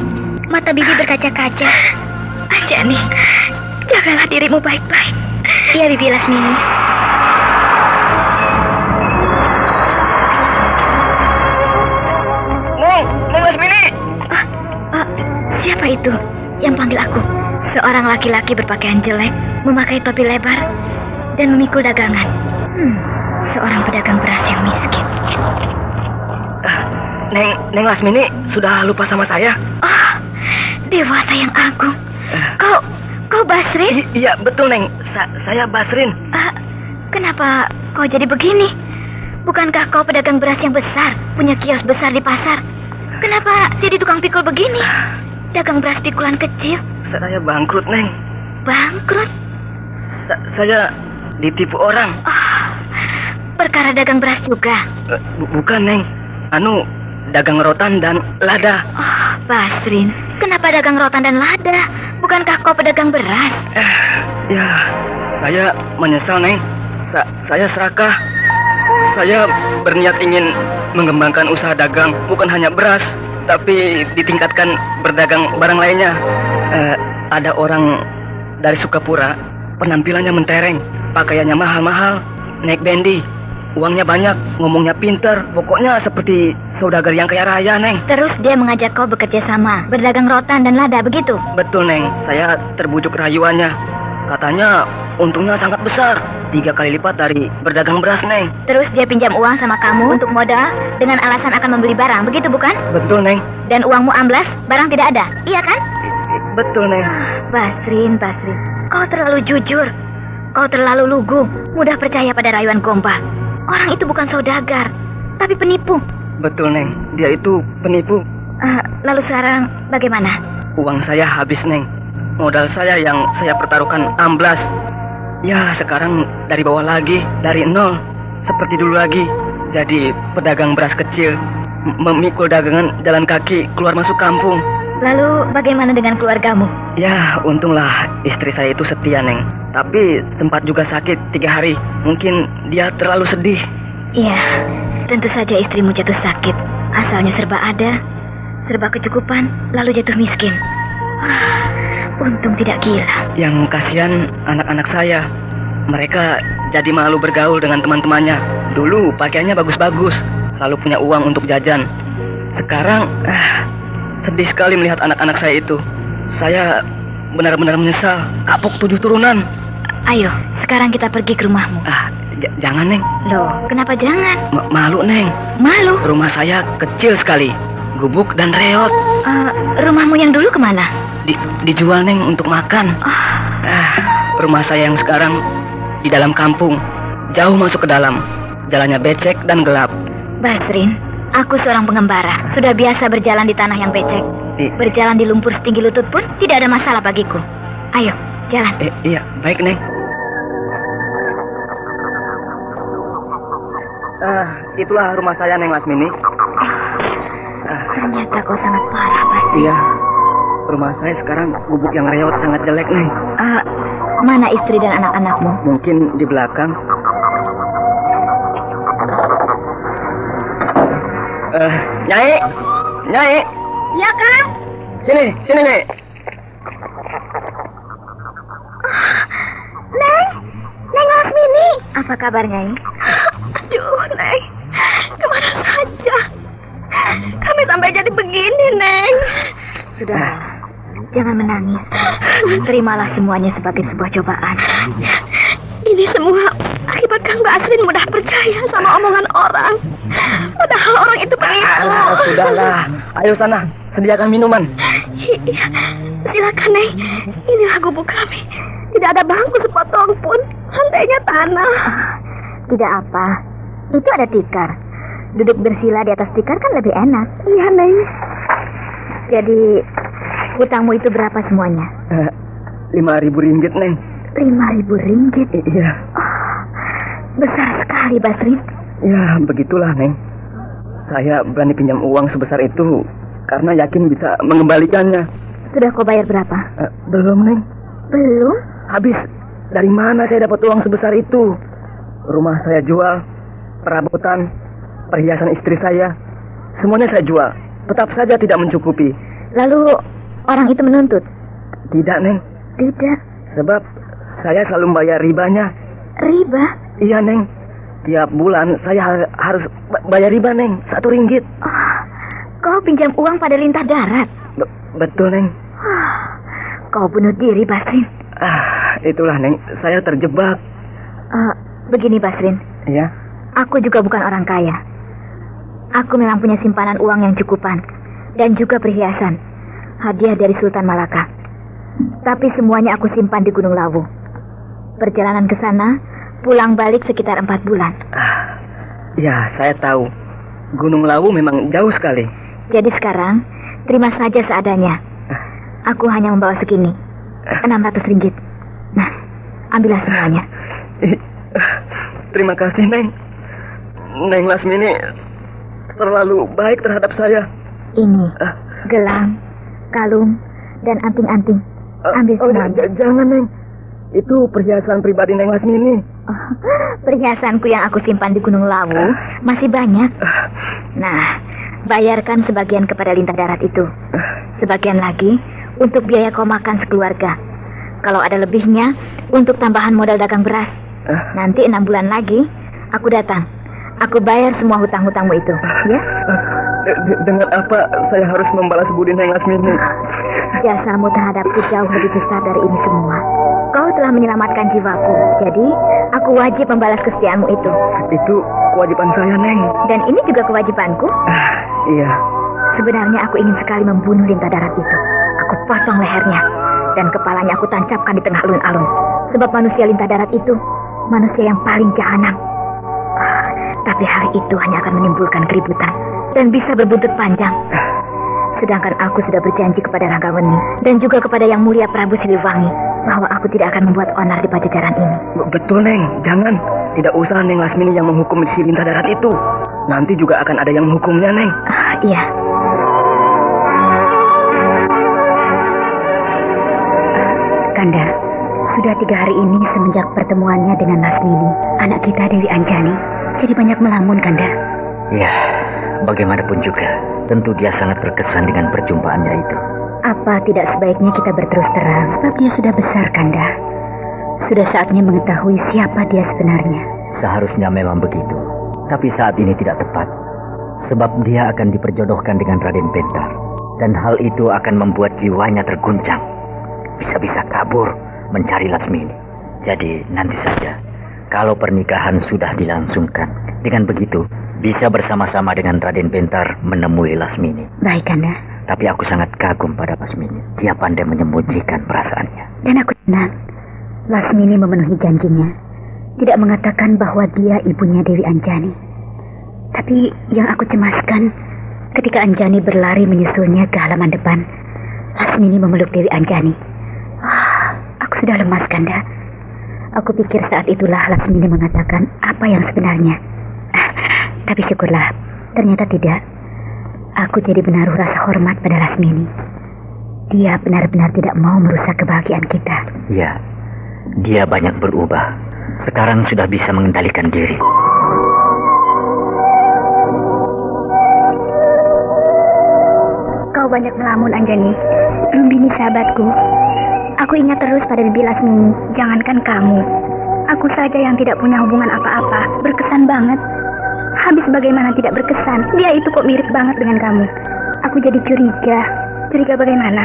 Mata Bibi berkaca-kaca. Anjani, jagalah dirimu baik-baik. Iya, Bibi Lasmini. Neng Lasmini. Siapa itu yang panggil aku? Seorang laki-laki berpakaian jelek, memakai topi lebar, dan memikul dagangan. Seorang pedagang beras yang miskin. Neng Lasmini sudah lupa sama saya. Dewata yang agung. Kau Basrin? Iya, betul, Neng. Saya Basrin. Kenapa kau jadi begini? Bukankah kau pedagang beras yang besar, punya kios besar di pasar? Kenapa jadi tukang pikul begini? Dagang beras pikulan kecil. Saya bangkrut, Neng. Bangkrut? Saya ditipu orang. Perkara dagang beras juga? Bukan, Neng. Dagang rotan dan lada. Basrin, kenapa dagang rotan dan lada? Bukankah kau pedagang beras? Ya, saya menyesal, Neng. Saya serakah. Saya berniat ingin mengembangkan usaha dagang, bukan hanya beras, tapi ditingkatkan berdagang barang lainnya. Ada orang dari Sukapura, penampilannya mentereng, pakaiannya mahal-mahal, naik bendi, uangnya banyak, ngomongnya pintar, pokoknya seperti saudagar yang kaya raya, Neng. Terus dia mengajak kau bekerja sama, berdagang rotan dan lada, begitu? Betul, Neng. Saya terbujuk rayuannya. Katanya untungnya sangat besar, 3 kali lipat dari berdagang beras, Neng. Terus dia pinjam uang sama kamu untuk modal dengan alasan akan membeli barang, begitu bukan? Betul, Neng. Dan uangmu amblas, barang tidak ada, iya kan? Betul, Neng. Basrin, kau terlalu jujur. Kau terlalu lugu, mudah percaya pada rayuan gombal. Orang itu bukan saudagar, tapi penipu. Betul, Neng. Dia itu penipu. Lalu sekarang bagaimana? Uang saya habis, Neng. Modal saya yang saya pertaruhkan amblas. Ya, sekarang dari bawah lagi, dari nol. Seperti dulu lagi. jadi pedagang beras kecil, memikul dagangan jalan kaki keluar masuk kampung. Lalu bagaimana dengan keluargamu? Ya, untunglah istri saya itu setia, Neng. Tapi sempat juga sakit 3 hari. Mungkin dia terlalu sedih. Iya, tentu saja istrimu jatuh sakit. Asalnya serba ada, serba kecukupan, lalu jatuh miskin. Untung tidak gila. Yang kasihan anak-anak saya. Mereka jadi malu bergaul dengan teman-temannya. Dulu pakaiannya bagus-bagus, selalu punya uang untuk jajan. Sekarang sedih sekali melihat anak-anak saya itu. Saya benar-benar menyesal. Kapok 7 turunan. Ayo, sekarang kita pergi ke rumahmu. Jangan, Neng. Loh, kenapa jangan? Malu, Neng. Malu? Rumah saya kecil sekali, gubuk dan reot. Rumahmu yang dulu kemana? Dijual, Neng, untuk makan. Rumah saya yang sekarang di dalam kampung, jauh masuk ke dalam. Jalannya becek dan gelap. Basrin, aku seorang pengembara. Sudah biasa berjalan di tanah yang becek. Berjalan di lumpur setinggi lutut pun tidak ada masalah bagiku. Ayo, jalan. Iya, baik, Neng. Itulah rumah saya, Neng Lasmini. Ternyata kau sangat parah, Basrin. Iya, rumah saya sekarang gubuk yang reot sangat jelek, Neng. Mana istri dan anak-anakmu? Mungkin di belakang. Nyai. Ya, Kang. Sini, Nek. Neng Lasmini. Apa kabar, Nyai? Aduh, Neng. Kemana saja? Kami sampai jadi begini, Neng. Sudah, jangan menangis. Terimalah semuanya sebagai sebuah cobaan. Ini semua akibat Kang Basrin mudah percaya sama omongan orang. Padahal orang itu penipu. Sudahlah. Ayo sana, sediakan minuman. Iya, silakan, Neng. Inilah gubuk kami. Tidak ada bangku sepotong pun. Lantainya tanah. Tidak apa. Itu ada tikar. Duduk bersila di atas tikar kan lebih enak. Iya, Neng. Jadi, hutangmu itu berapa semuanya? 5.000 ringgit, Neng. 5.000 ringgit? Iya. Besar sekali, Basrin. Ya, begitulah, Neng. Saya berani pinjam uang sebesar itu karena yakin bisa mengembalikannya. Sudah kau bayar berapa? Belum, Neng. Belum? Habis. Dari mana saya dapat uang sebesar itu? Rumah saya jual, perabotan, perhiasan istri saya, semuanya saya jual. Tetap saja tidak mencukupi. Lalu orang itu menuntut? Tidak, Neng. Tidak. Sebab saya selalu membayar ribanya. Riba? Iya, Neng. Tiap bulan saya harus bayar riba, Neng. 1 ringgit. Kau pinjam uang pada lintah darat? Betul, Neng. Kau bunuh diri, Basrin. Itulah, Neng. Saya terjebak. Begini, Basrin. Iya? Aku juga bukan orang kaya. Aku memang punya simpanan uang yang cukupan. Dan juga perhiasan. Hadiah dari Sultan Malaka. Tapi semuanya aku simpan di Gunung Lawu. Perjalanan ke sana, pulang balik sekitar 4 bulan. Ya, saya tahu. Gunung Lawu memang jauh sekali. Jadi sekarang, terima saja seadanya. Aku hanya membawa segini. 600 ringgit. Nah, ambillah semuanya. Terima kasih, Neng. Neng Lasmini terlalu baik terhadap saya. Ini, gelang, kalung, dan anting-anting. Ambil semuanya. Jangan, Neng. Itu perhiasan pribadi Neng Lasmini. Perhiasanku yang aku simpan di Gunung Lawu masih banyak. Nah, bayarkan sebagian kepada lintah darat itu. Sebagian lagi untuk biaya kau makan sekeluarga. Kalau ada lebihnya, untuk tambahan modal dagang beras. Nanti 6 bulan lagi, aku datang. Aku bayar semua hutang-hutangmu itu, ya? Dengan apa saya harus membalas budi Neng Lasmini? Jasamu terhadapku jauh lebih besar dari ini semua. Kau telah menyelamatkan jiwaku. Jadi, aku wajib membalas kesetiaanmu itu. Itu kewajiban saya, Neng. Dan ini juga kewajibanku. Iya. Sebenarnya aku ingin sekali membunuh lintah darat itu. Aku potong lehernya. Dan kepalanya aku tancapkan di tengah alun-alun. Sebab manusia lintah darat itu manusia yang paling jahanam. Tapi hal itu hanya akan menimbulkan keributan dan bisa berbuntut panjang. Sedangkan aku sudah berjanji kepada Ranggaweni dan juga kepada Yang Mulia Prabu Siliwangi bahwa aku tidak akan membuat onar di pajajaran ini. Betul, Neng. Jangan. Tidak usah Neng Lasmini yang menghukum si Lintah Darat itu. Nanti juga akan ada yang menghukumnya, Neng. Iya. Kanda, sudah 3 hari ini semenjak pertemuannya dengan Lasmini, anak kita Dewi Anjani, jadi banyak melamun, Kanda. Ya, bagaimanapun juga, tentu dia sangat berkesan dengan perjumpaannya itu. Apa tidak sebaiknya kita berterus terang, sebab dia sudah besar, Kanda. Sudah saatnya mengetahui siapa dia sebenarnya. Seharusnya memang begitu, tapi saat ini tidak tepat, sebab dia akan diperjodohkan dengan Raden Bentar, dan hal itu akan membuat jiwanya terguncang. Bisa-bisa kabur mencari Lasmini. Jadi nanti saja, kalau pernikahan sudah dilangsungkan, dengan begitu bisa bersama-sama dengan Raden Bentar menemui Lasmini. Baik, Kanda. Tapi aku sangat kagum pada Lasmini. Dia pandai menyembunyikan perasaannya. Dan aku senang Lasmini memenuhi janjinya, tidak mengatakan bahwa dia ibunya Dewi Anjani. Tapi yang aku cemaskan, ketika Anjani berlari menyusulnya ke halaman depan, Lasmini memeluk Dewi Anjani. Aku sudah lemas, Kanda. Aku pikir saat itulah Lasmini mengatakan apa yang sebenarnya. Tapi syukurlah, ternyata tidak. Aku jadi menaruh rasa hormat pada Lasmini. Dia benar-benar tidak mau merusak kebahagiaan kita. Ya, dia banyak berubah. Sekarang sudah bisa mengendalikan diri. Kau banyak melamun, Anjani. Lumbini sahabatku. Aku ingat terus pada Bibi Lasmini. Jangankan kamu, aku saja yang tidak punya hubungan apa-apa. Berkesan banget. Habis bagaimana tidak berkesan? Dia itu kok mirip banget dengan kamu. Aku jadi curiga. Curiga bagaimana?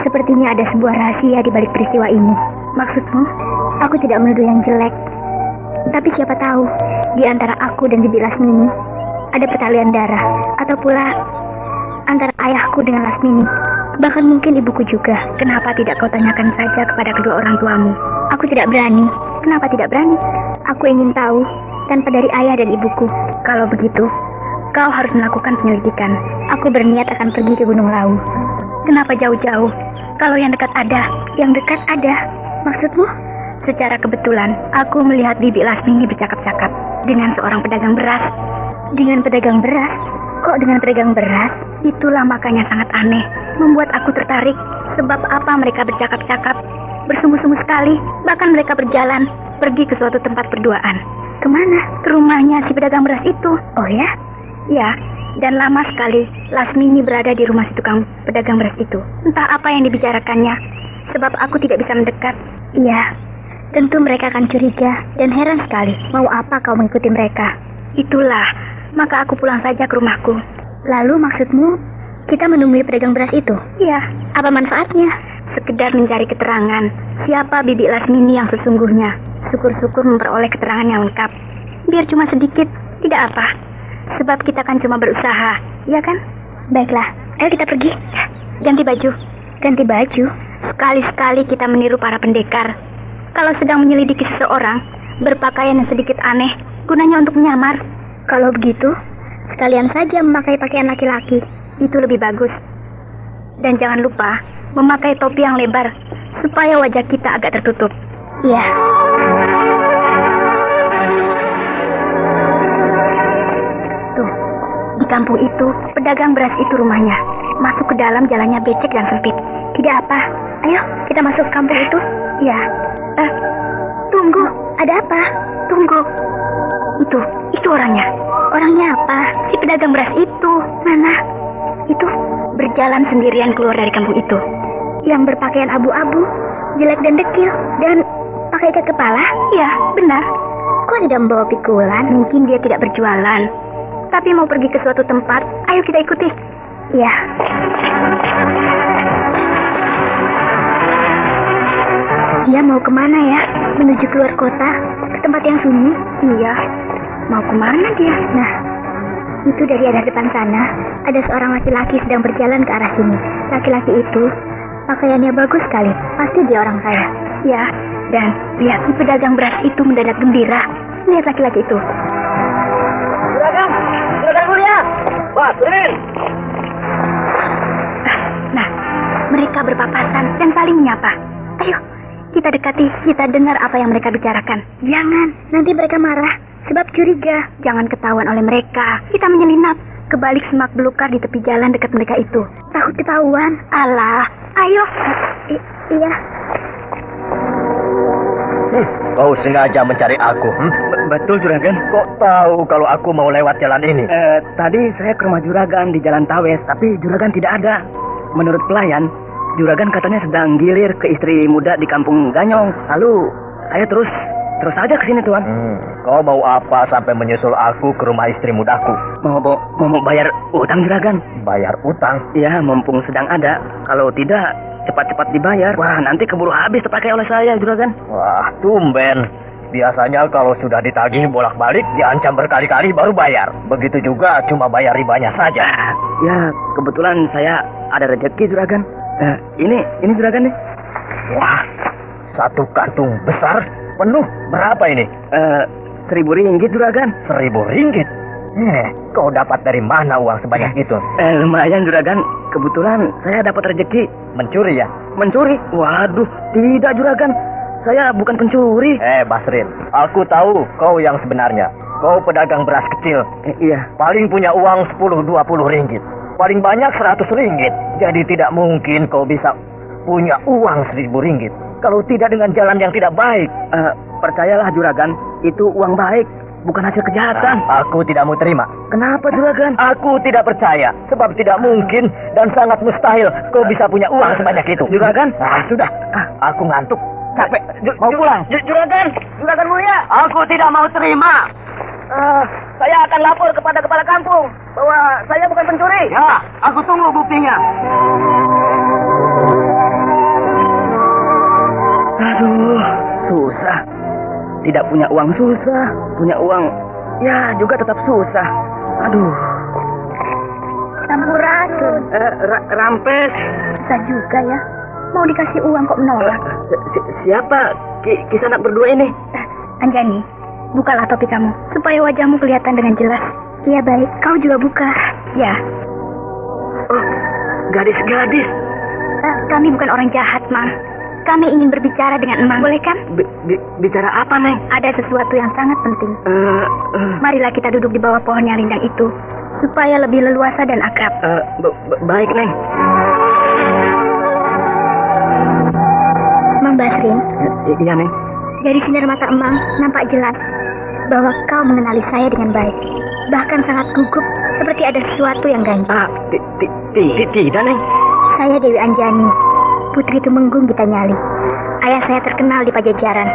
Sepertinya ada sebuah rahasia di balik peristiwa ini. Maksudmu? Aku tidak menuduh yang jelek. Tapi siapa tahu, di antara aku dan Bibi Lasmini ada pertalian darah. Atau pula antara ayahku dengan Lasmini. Bahkan mungkin ibuku juga. Kenapa tidak kau tanyakan saja kepada kedua orang tuamu? Aku tidak berani. Kenapa tidak berani? Aku ingin tahu tanpa dari ayah dan ibuku. Kalau begitu, kau harus melakukan penyelidikan. Aku berniat akan pergi ke Gunung Lawu. Kenapa jauh-jauh? Kalau yang dekat ada, yang dekat ada. Maksudmu? Secara kebetulan, aku melihat Bibi Lasmini bercakap-cakap dengan seorang pedagang beras. Dengan pedagang beras? Kok dengan pedagang beras? Itulah makanya sangat aneh. Membuat aku tertarik. Sebab apa mereka bercakap-cakap? Bersungguh-sungguh sekali. Bahkan mereka berjalan, pergi ke suatu tempat berduaan. Kemana? Ke rumahnya si pedagang beras itu. Oh ya? Ya, dan lama sekali Lasmini berada di rumah si tukang pedagang beras itu. Entah apa yang dibicarakannya, sebab aku tidak bisa mendekat. Iya, tentu mereka akan curiga dan heran sekali. Mau apa kau mengikuti mereka? Itulah, maka aku pulang saja ke rumahku. Lalu maksudmu, kita menemui pedagang beras itu? Iya. Apa manfaatnya? Sekedar mencari keterangan siapa Bibi Lasmini yang sesungguhnya. Syukur-syukur memperoleh keterangan yang lengkap. Biar cuma sedikit, tidak apa. Sebab kita kan cuma berusaha, ya kan? Baiklah, ayo kita pergi. Ganti baju. Ganti baju? Sekali-sekali kita meniru para pendekar. Kalau sedang menyelidiki seseorang, berpakaian yang sedikit aneh, gunanya untuk menyamar. Kalau begitu, sekalian saja memakai pakaian laki-laki. Itu lebih bagus. Dan jangan lupa, memakai topi yang lebar, supaya wajah kita agak tertutup. Iya. Tuh, di kampung itu, pedagang beras itu rumahnya. Masuk ke dalam jalannya becek dan sempit. Tidak apa. Ayo, kita masuk ke kampung itu. Ya. Tunggu, ada apa? Tunggu. Itu orangnya. Orangnya apa? Si pedagang beras itu. Mana? Itu berjalan sendirian keluar dari kampung itu. Yang berpakaian abu-abu, jelek dan dekil, dan pakai ikat kepala? Ya, benar. Kok tidak membawa pikulan? Mungkin dia tidak berjualan, tapi mau pergi ke suatu tempat. Ayo kita ikuti. Ya. Dia mau kemana ya? Menuju keluar kota, ke tempat yang sunyi? Iya. Mau kemana dia? Nah, itu dari arah depan sana, ada seorang laki-laki sedang berjalan ke arah sini. Laki-laki itu pakaiannya bagus sekali. Pasti dia orang kaya. Ya, dan lihat si pedagang beras itu mendadak gembira. Lihat laki-laki itu. Pedagang mulia. Wah, turunin. Mereka berpapasan dan saling menyapa. Ayo, kita dekati, kita dengar apa yang mereka bicarakan. Jangan, nanti mereka marah. Sebab curiga, jangan ketahuan oleh mereka. Kita menyelinap ke balik semak belukar di tepi jalan dekat mereka itu. Takut ketahuan. Alah, ayo. Iya. Kau sengaja mencari aku. Betul, Juragan. Kok tahu kalau aku mau lewat jalan ini? Tadi saya ke rumah Juragan di Jalan Tawes, tapi Juragan tidak ada. Menurut pelayan, Juragan katanya sedang gilir ke istri muda di Kampung Ganyong. Lalu saya terus aja ke sini, Tuan. Kau mau apa sampai menyusul aku ke rumah istri mudaku? Mau bayar utang, Juragan. Bayar utang? Ya, mumpung sedang ada. Kalau tidak, cepat-cepat dibayar. Wah, nanti keburu habis terpakai oleh saya, Juragan. Wah, tumben. Biasanya kalau sudah ditagih bolak-balik, diancam berkali-kali baru bayar. Begitu juga cuma bayar ribanya saja. Ya, kebetulan saya ada rezeki, Juragan. Ini Juragan nih. Wah, satu kantung besar, penuh. Berapa ini? 1.000 ringgit, Juragan. 1.000 ringgit? Kau dapat dari mana uang sebanyak itu? Lumayan, Juragan. Kebetulan saya dapat rezeki. Mencuri ya? Mencuri? Waduh, tidak, Juragan. Saya bukan pencuri. Basrin, aku tahu kau yang sebenarnya. Kau pedagang beras kecil. Iya. Paling punya uang 10-20 ringgit. Paling banyak 100 ringgit. Jadi tidak mungkin kau bisa punya uang 1.000 ringgit. Kalau tidak dengan jalan yang tidak baik. Percayalah, Juragan. Itu uang baik. Bukan hasil kejahatan. Aku tidak mau terima. Kenapa, Juragan? Aku tidak percaya. Sebab tidak mungkin dan sangat mustahil kau bisa punya uang sebanyak itu. Juragan? Sudah. Aku ngantuk. Capek. Mau pulang? Juragan mulia. Aku tidak mau terima. Saya akan lapor kepada kepala kampung bahwa saya bukan pencuri. Ya, aku tunggu buktinya. Aduh, susah. Tidak punya uang susah. Punya uang, ya juga tetap susah. Aduh. Sampurasun. Rampes. Susah juga ya. Mau dikasih uang kok menolak. Siapa Kisanak berdua ini? Anjani, bukalah topi kamu supaya wajahmu kelihatan dengan jelas. Iya baik, kau juga buka. Ya. Oh, gadis-gadis. Kami bukan orang jahat, Mang. Kami ingin berbicara dengan Emang, boleh kan? Bicara apa, Neng? Ada sesuatu yang sangat penting. Marilah kita duduk di bawah pohon yang rindang itu supaya lebih leluasa dan akrab. Baik, Neng. Mang Basrin. Iya, Neng. Dari sinar mata Emang nampak jelas bahwa kau mengenali saya dengan baik. Bahkan sangat gugup, seperti ada sesuatu yang ganjil. Tidak, Neng. Saya Dewi Anjani, putri Tumenggung Gitanyali. Ayah saya terkenal di Pajajaran.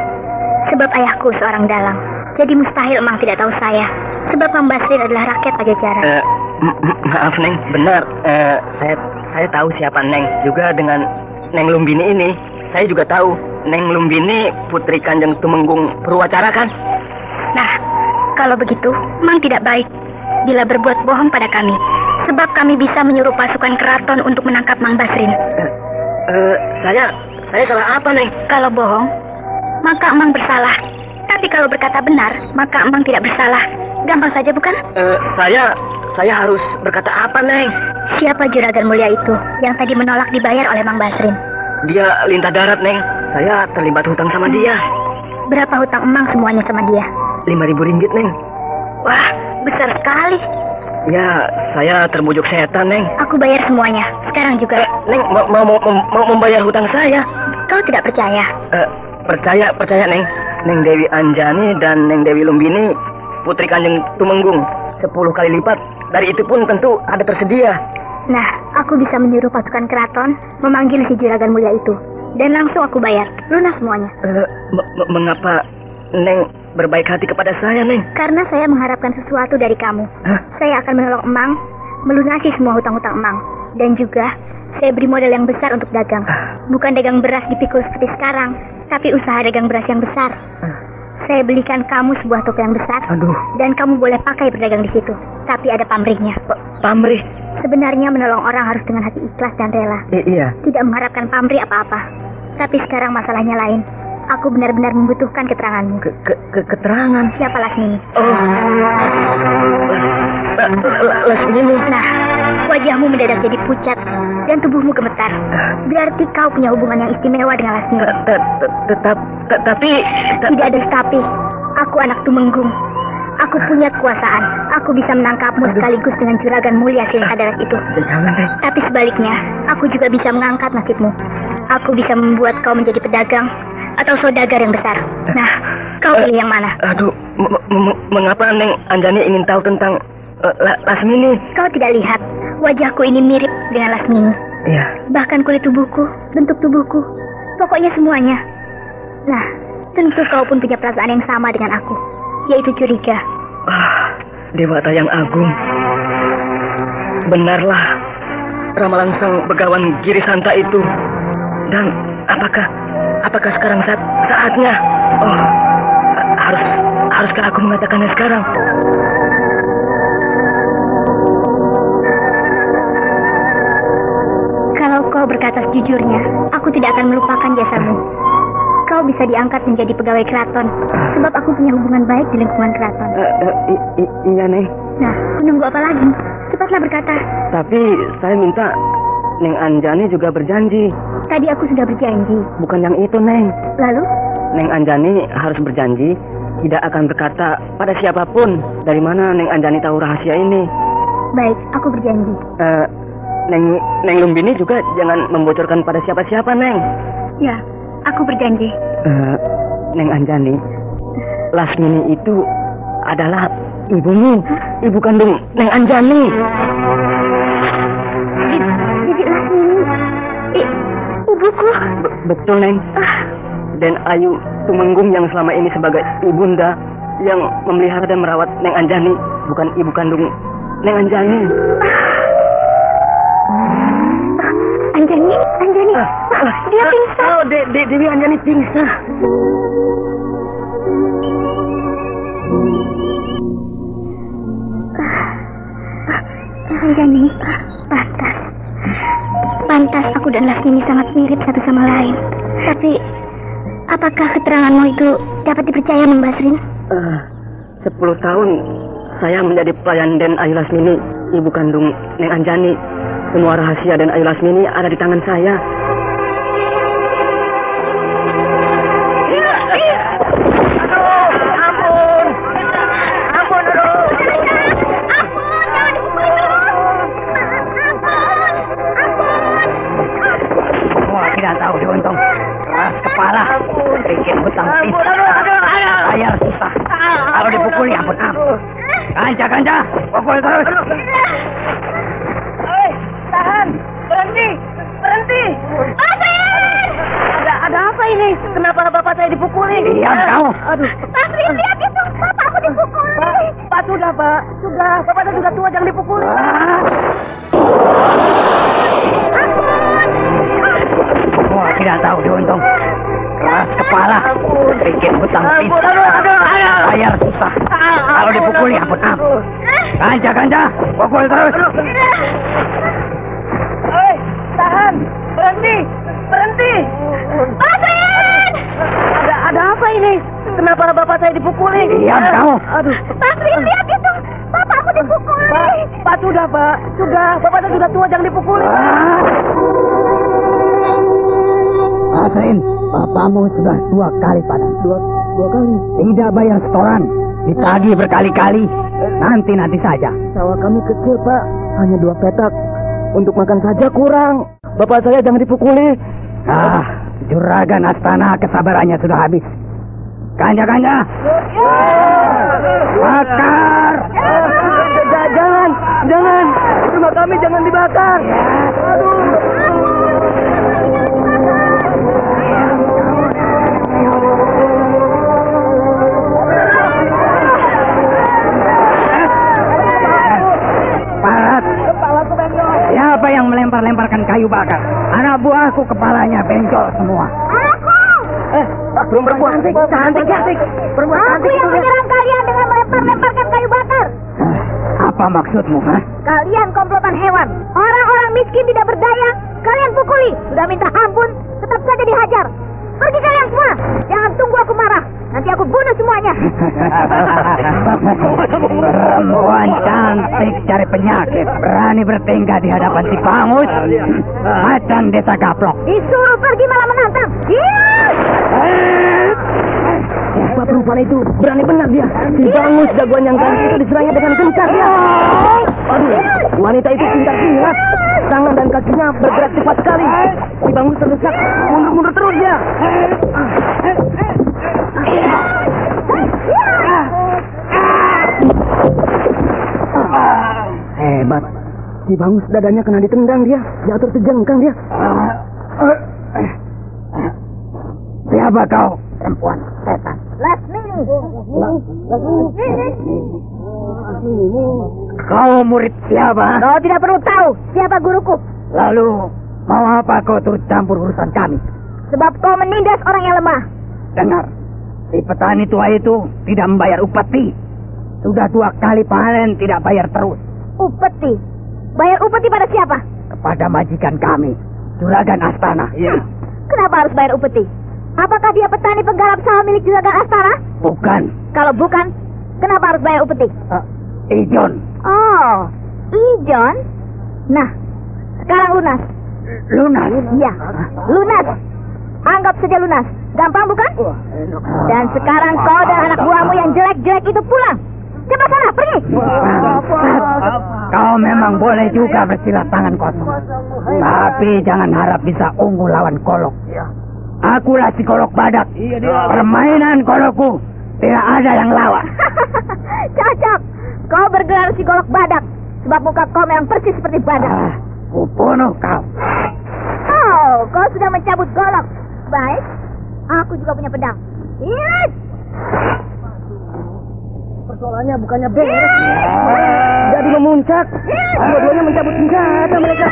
Sebab ayahku seorang dalang. Jadi mustahil Emang tidak tahu saya. Sebab Mang Basrin adalah rakyat Pajajaran. Maaf, Neng. Benar. Saya tahu siapa Neng. Juga dengan Neng Lumbini ini. Saya juga tahu Neng Lumbini putri Kanjeng Tumenggung Purwacara kan? Nah, kalau begitu, Mang tidak baik bila berbuat bohong pada kami. Sebab kami bisa menyuruh pasukan keraton untuk menangkap Mang Basrin. Saya salah apa, Neng? Kalau bohong, maka Mang bersalah. Tapi kalau berkata benar, maka Mang tidak bersalah. Gampang saja, bukan? Saya harus berkata apa, Neng? Siapa juragan mulia itu yang tadi menolak dibayar oleh Mang Basrin? Dia lintah darat, Neng. Saya terlibat hutang sama dia. Berapa hutang Emang semuanya sama dia? 5.000 ringgit, Neng. Wah, besar sekali. Ya, saya terbujuk setan, Neng. Aku bayar semuanya, sekarang juga. Neng, mau membayar hutang saya. Kau tidak percaya? Percaya, Neng. Neng Dewi Anjani dan Neng Dewi Lumbini, putri Kanjeng Tumenggung, 10 kali lipat. Dari itu pun tentu ada tersedia. Nah, aku bisa menyuruh pasukan keraton memanggil si juragan mulia itu. Dan langsung aku bayar, lunas semuanya. Mengapa Neng berbaik hati kepada saya, Neng? Karena saya mengharapkan sesuatu dari kamu. Saya akan menolong Emang melunasi semua hutang-hutang Emang. Dan juga, saya beri modal yang besar untuk dagang. Bukan dagang beras dipikul seperti sekarang, tapi usaha dagang beras yang besar. Saya belikan kamu sebuah toko yang besar. Aduh. Dan kamu boleh pakai berdagang di situ. Tapi ada pamrihnya. Pamrih? Sebenarnya menolong orang harus dengan hati ikhlas dan rela. Iya. Tidak mengharapkan pamrih apa-apa. Tapi sekarang masalahnya lain. Aku benar-benar membutuhkan keteranganmu. Keterangan? Siapa Lasmini? Oh. Lasmini. Nah, wajahmu Wajahmu mendadak jadi pucat dan tubuhmu gemetar. Berarti kau punya hubungan yang istimewa dengan Lasmini. Tapi... Tidak ada tapi. Aku anak Tumenggung. Aku punya kekuasaan. Aku bisa menangkapmu sekaligus dengan juragan mulia Kiling Hadaras itu. Tapi sebaliknya, aku juga bisa mengangkat nasibmu. Aku bisa membuat kau menjadi pedagang atau saudagar yang besar. Nah, kau pilih yang mana? Aduh, mengapa Neng Anjani ingin tahu tentang Lasmini? Kau tidak lihat wajahku ini mirip dengan Lasmini? Iya. Bahkan kulit tubuhku, bentuk tubuhku, pokoknya semuanya. Nah, tentu kau pun punya perasaan yang sama dengan aku, yaitu curiga. Dewata yang agung. Benarlah ramalan sang begawan Giri Santa itu. Dan apakah sekarang saatnya? Oh, haruskah aku mengatakannya sekarang? Kalau kau berkata sejujurnya, aku tidak akan melupakan jasamu. Kau bisa diangkat menjadi pegawai keraton, sebab aku punya hubungan baik di lingkungan keraton. Iya, Neng. Nah, menunggu apa lagi? Cepatlah berkata. Tapi saya minta Neng Anjani juga berjanji. Tadi aku sudah berjanji. Bukan yang itu, Neng. Lalu? Neng Anjani harus berjanji tidak akan berkata pada siapapun dari mana Neng Anjani tahu rahasia ini. Baik, aku berjanji. Neng Lumbini juga jangan membocorkan pada siapa-siapa, Neng. Ya, aku berjanji. Neng Anjani, Lasmini itu adalah ibumu, ibu kandung Neng Anjani. Bibi Lasmini, ibuku. Betul, Neng. Dan Ayu Tumenggung yang selama ini sebagai ibunda yang memelihara dan merawat Neng Anjani, bukan ibu kandung Neng Anjani. Anjani, dia pingsan. Oh, Dewi Anjani pingsan. Anjani, pantas aku dan Lasmini sangat mirip satu sama lain. Tapi, apakah keteranganmu itu dapat dipercaya, Mang Basrin? 10 tahun saya menjadi pelayan Den Ayu Lasmini, ibu kandung Neng Anjani. Semua rahasia Den Ayu Lasmini ada di tangan saya. Bikin hutang pisah. Bayar susah. Kalau dipukuli ampun. Ganja, pukul terus. Hei, tahan. Berhenti. Ada apa ini? Kenapa bapak saya dipukuli? Diam kau. Aduh. Basrin, lihat itu. Bapakku dipukuli. Pak, sudah, Pak. Sudah. Bapak saya sudah tua, jangan dipukuli. Wah, tidak tahu diuntung. Keras kepala. Bikin hutang pisah. Bayar susah. Kalau dipukuli ampun. Ganja, pukul terus. Hei, tahan. Berhenti. Basrin! Ada apa ini? Kenapa bapak saya dipukuli? Diam kau. Aduh. Basrin, lihat itu. Bapakku dipukuli. Pak, sudah, Pak. Sudah. Bapak saya sudah tua, jangan dipukuli. Basrin, bapakmu sudah 2 kali pada. Dua kali. Tidak bayar setoran. Ditagih berkali-kali. Nanti saja. Sawah kami kecil, Pak. Hanya 2 petak. Untuk makan saja kurang. Bapak saya jangan dipukuli. Juragan Astana kesabarannya sudah habis. Ganja. Bakar. Jangan. Rumah kami jangan dibakar. Aduh. Siapa yang melempar-lemparkan kayu bakar? Anak buahku kepalanya benjol semua. Belum cantik. Perempuan Aku yang menyerang kalian dengan melempar-lemparkan kayu bakar. Apa maksudmu, Kalian komplotan hewan. Orang-orang miskin tidak berdaya. Kalian pukuli. Sudah minta ampun, tetap saja dihajar. Pergi kalian semua. Jangan tunggu aku marah. Nanti aku bunuh semuanya. Perempuan cantik cari penyakit, berani bertingkah di hadapan si Bangus. Macan desa Gaplok. Disuruh pergi malah menantang. Siapa perempuan itu? Berani benar dia. Si Bangus jagoan yang ganteng itu diserangnya dengan gencar dia. Aduh, wanita itu pintar silat. Tangan dan kakinya bergerak cepat sekali. Si Bangus terdesak, mundur-mundur terus dia. Hebat. Si Bangus dadanya kena ditendang dia. Jatuh terjengkang dia. Siapa kau, perempuan setan? Lasmini. Kau murid siapa? Kau tidak perlu tahu siapa guruku. Lalu, mau apa kau turut campur urusan kami? Sebab kau menindas orang yang lemah. Dengar, si petani tua itu tidak membayar upeti. Sudah 2 kali panen tidak bayar terus. Upeti? Bayar upeti pada siapa? Kepada majikan kami, Juragan Astana. Iya. Kenapa harus bayar upeti? Apakah dia petani penggarap sawah milik Juragan Astana? Bukan. Kalau bukan, kenapa harus bayar upeti? Ijon. Oh, Ijon? Nah, sekarang lunas. Lunas? Iya, lunas. Anggap saja lunas. Gampang bukan? Dan sekarang kau dan anak buahmu yang jelek-jelek itu pulang. Cepat sana, pergi. Kau memang boleh juga bersilat tangan kosong. Tapi jangan harap bisa unggul lawan Kolok. Akulah si Kolok Badak. Permainan Kolokku tidak ada yang lawan. Cocok. Kau bergelar si Golok Badak. Sebab muka kau memang persis seperti badak. Kubunuh kau. Oh, kau sudah mencabut golok. Baik. Aku juga punya pedang. Lihat. Persoalannya bukannya beres. Jadi memuncak. Dua-duanya mencabut senjata mereka.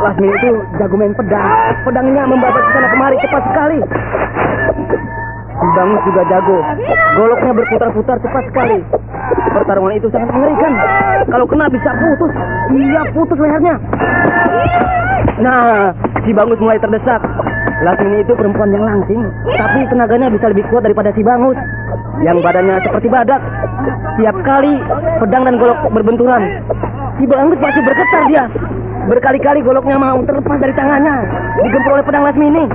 Lasmini itu jago main pedang. Pedangnya membabat ke sana kemari cepat sekali. Si Bangus juga jago. Goloknya berputar-putar cepat sekali. Pertarungan itu sangat mengerikan. Kalau kena bisa putus. Iya, putus lehernya. Nah, si Bangus mulai terdesak. Lasmini itu perempuan yang langsing, tapi tenaganya bisa lebih kuat daripada si Bangus yang badannya seperti badak. Tiap kali pedang dan golok berbenturan, si Bangus masih bergetar dia. Berkali-kali goloknya mau terlepas dari tangannya, digempur oleh pedang Lasmini.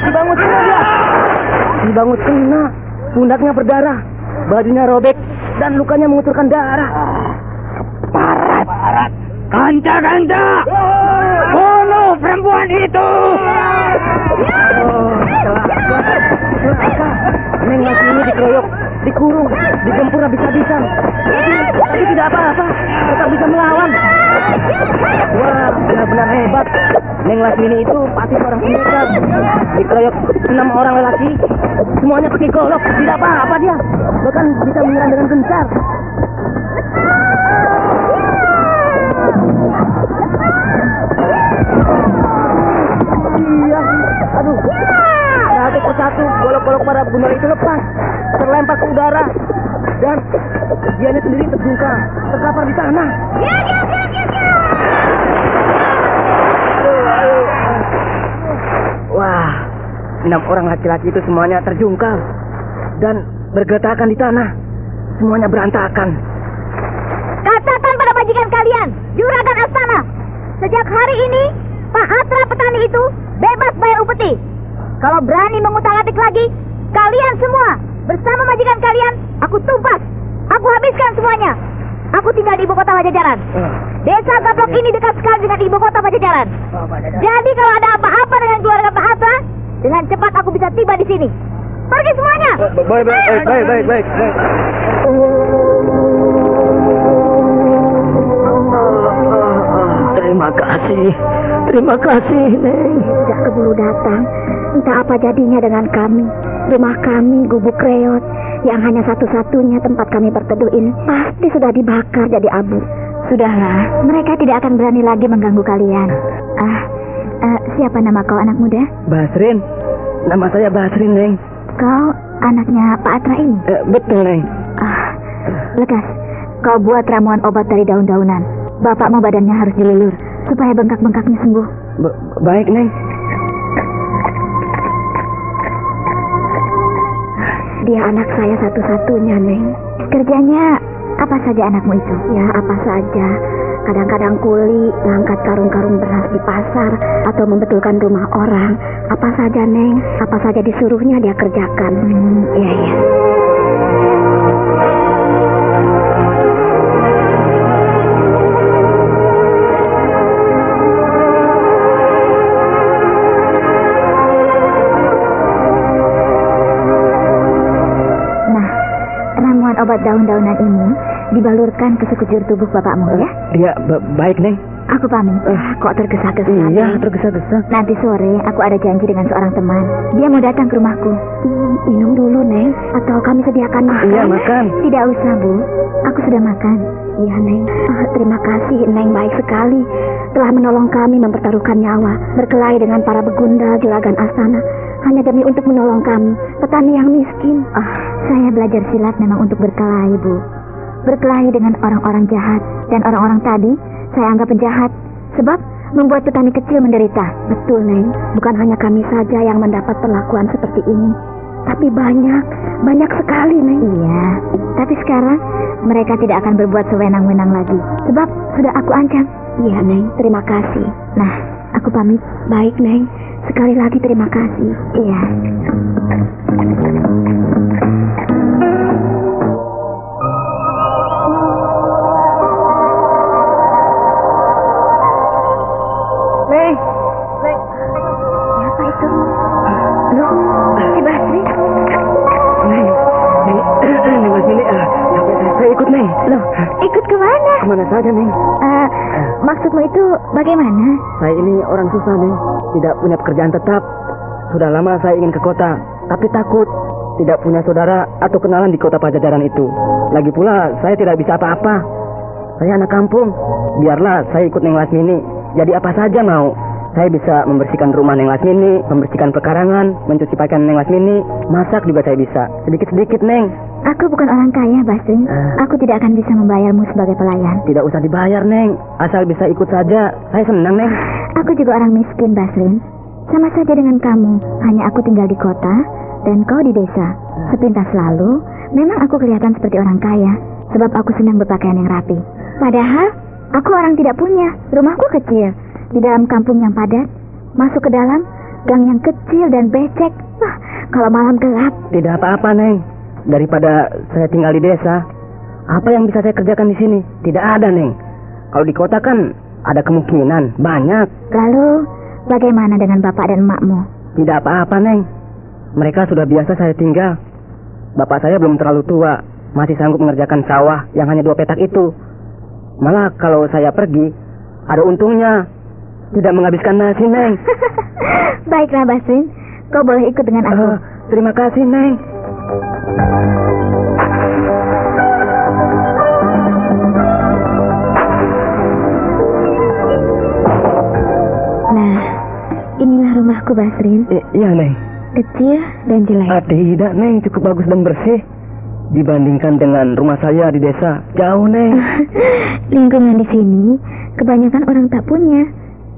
Si Bangus kena dia. Si Bangus kena, pundaknya berdarah, bajunya robek, dan lukanya mengucurkan darah. Parat. Kanca-kanca, bunuh perempuan itu. Neng Lasmini dikeroyok, dikurung, digempur habis-habisan. Tapi tidak apa-apa, tetap bisa melawan. Wah, benar-benar hebat. Neng Lasmini itu pasti seorang pendekar. Dikeroyok 6 orang lelaki, semuanya pakai golok, tidak apa-apa dia. Bahkan bisa menyerang dengan gencar. Iya, aduh. Satu persatu golok-golok para gundala itu lepas, terlempar ke udara, dan dianya sendiri terjungkal, terkapar di tanah. Wah, 6 orang laki-laki itu semuanya terjungkal dan bergeletakan di tanah, semuanya berantakan. Katakan pada majikan kalian, Juragan Astana, sejak hari ini Pak Atra petani itu bebas bayar upeti. Kalau berani mengutak-atik lagi, kalian semua bersama majikan kalian, aku tumpas, aku habiskan semuanya. Aku tinggal di ibu kota Pajajaran. Desa Gaplok ini dekat sekali dengan ibu kota Pajajaran. Jadi kalau ada apa-apa dengan keluarga Pak Atra, dengan cepat aku bisa tiba di sini. Pergi semuanya. Baik. Terima kasih, Neng. Sejak keburu datang, entah apa jadinya dengan kami. Rumah kami, Gubuk Reot, yang hanya satu-satunya tempat kami berteduh ini, pasti sudah dibakar jadi abu. Sudahlah, mereka tidak akan berani lagi mengganggu kalian. Siapa nama kau, anak muda? Basrin. Nama saya Basrin, Neng. Kau anaknya Pak Atra ini? Betul, Neng. Lekas, kau buat ramuan obat dari daun-daunan. Bapakmu badannya harus dilulur, supaya bengkak-bengkaknya sembuh. Baik, Neng. Dia anak saya satu-satunya, Neng. Kerjanya apa saja anakmu itu? Ya, apa saja. Kadang-kadang kuli, ngangkat karung-karung beras di pasar, atau membetulkan rumah orang. Apa saja, Neng. Apa saja disuruhnya dia kerjakan. Iya. Obat daun-daunan ini dibalurkan ke sekujur tubuh bapakmu ya? Dia baik, Neng. Aku pamit. Kok tergesa-gesa? Iya, tergesa-gesa. Nanti sore aku ada janji dengan seorang teman. Dia mau datang ke rumahku. Minum dulu, Neng. Atau kami sediakan makan? Iya, makan. Tidak usah, Bu. Aku sudah makan. Iya, Neng. Terima kasih, Neng. Baik sekali. Telah menolong kami mempertaruhkan nyawa. Berkelahi dengan para begundal juragan Astana. Hanya demi untuk menolong kami, petani yang miskin. Saya belajar silat memang untuk berkelahi, Bu. Berkelahi dengan orang-orang jahat. Dan orang-orang tadi saya anggap penjahat. Sebab membuat petani kecil menderita. Betul, Neng. Bukan hanya kami saja yang mendapat perlakuan seperti ini. Tapi banyak sekali, Neng. Iya. Tapi sekarang mereka tidak akan berbuat sewenang-wenang lagi. Sebab sudah aku ancam. Iya, Neng. Terima kasih. Nah, aku pamit. Baik, Neng. Sekali lagi terima kasih. Iya. Neng. Siapa itu? Loh, si Basri. Neng Lasmini, saya ikut, Neng. Loh, ikut kemana? Kemana saja, Neng? Maksudmu itu bagaimana? Saya ini orang susah, Neng. Tidak punya pekerjaan tetap. Sudah lama saya ingin ke kota, tapi takut tidak punya saudara atau kenalan di kota Pajajaran itu. Lagi pula saya tidak bisa apa-apa. Saya anak kampung. Biarlah saya ikut Neng Lasmini. Jadi apa saja mau. Saya bisa membersihkan rumah Neng Lasmini, membersihkan pekarangan, mencuci pakaian Neng Lasmini, masak juga saya bisa. Sedikit-sedikit, Neng. Aku bukan orang kaya, Basrin. Aku tidak akan bisa membayarmu sebagai pelayan. Tidak usah dibayar, Neng. Asal bisa ikut saja. Saya senang, Neng. Aku juga orang miskin, Basrin. Sama saja dengan kamu. Hanya aku tinggal di kota dan kau di desa. Sepintas lalu, memang aku kelihatan seperti orang kaya. Sebab aku senang berpakaian yang rapi. Padahal, aku orang tidak punya. Rumahku kecil. Di dalam kampung yang padat. Masuk ke dalam, gang yang kecil dan becek. Wah, kalau malam gelap. Tidak apa-apa, Neng. Daripada saya tinggal di desa, apa yang bisa saya kerjakan di sini? Tidak ada, Neng. Kalau di kota kan ada kemungkinan, banyak. Lalu, bagaimana dengan bapak dan emakmu? Tidak apa-apa, Neng. Mereka sudah biasa saya tinggal. Bapak saya belum terlalu tua, masih sanggup mengerjakan sawah yang hanya 2 petak itu. Malah kalau saya pergi, ada untungnya. Tidak menghabiskan nasi, Neng. Baiklah, Basrin. Kau boleh ikut dengan aku. Terima kasih, Neng. Nah, inilah rumahku, Basrin. Iya, Neng. Kecil dan jelek. Tidak, Neng. Cukup bagus dan bersih. Dibandingkan dengan rumah saya di desa, jauh, Neng. Lingkungan di sini kebanyakan orang tak punya,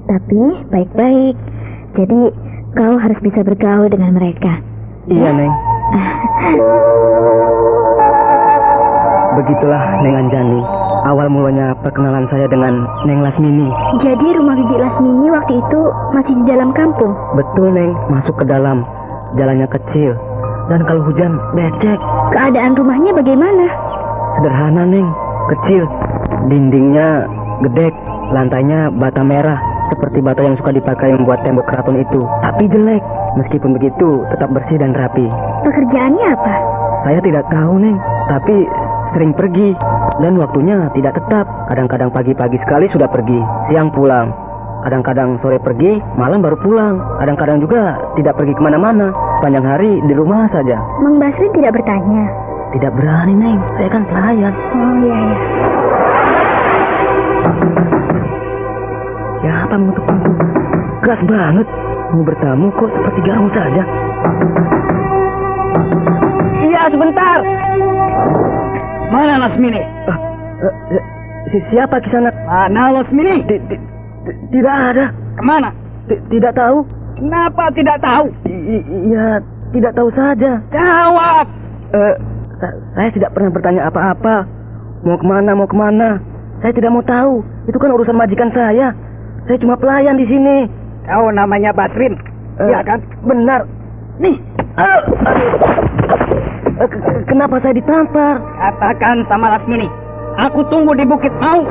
tapi baik-baik. Jadi kau harus bisa bergaul dengan mereka. Iya, Neng. Begitulah Neng Anjani, awal mulanya perkenalan saya dengan Neng Lasmini. Jadi rumah Bibi Lasmini waktu itu masih di dalam kampung? Betul, Neng. Masuk ke dalam. Jalannya kecil. Dan kalau hujan, becek. Keadaan rumahnya bagaimana? Sederhana, Neng. Kecil. Dindingnya gedek. Lantainya bata merah. Seperti bata yang suka dipakai membuat tembok keraton itu. Tapi jelek. Meskipun begitu, tetap bersih dan rapi. Pekerjaannya apa? Saya tidak tahu, Neng. Tapi sering pergi. Dan waktunya tidak tetap. Kadang-kadang pagi-pagi sekali sudah pergi. Siang pulang. Kadang-kadang sore pergi, malam baru pulang. Kadang-kadang juga tidak pergi kemana-mana. Sepanjang hari di rumah saja. Mang Basrin tidak bertanya? Tidak berani, Neng. Saya kan pelayan. Oh, iya. Siapa mengetuk pintu? Keras banget. Mau bertamu kok seperti gaung saja. Iya, sebentar. Mana Lasmini? Siapa Kisanak? Mana Lasmini? Tidak ada. Kemana? Tidak tahu. Kenapa tidak tahu? Iya, tidak tahu saja. Jawab. Saya tidak pernah bertanya apa-apa. Mau kemana? Saya tidak mau tahu. Itu kan urusan majikan saya. Saya cuma pelayan di sini. Kau namanya Basrin, iya kan? Benar. Nih. Kenapa saya ditampar? Katakan sama Lasmini, aku tunggu di Bukit Mau.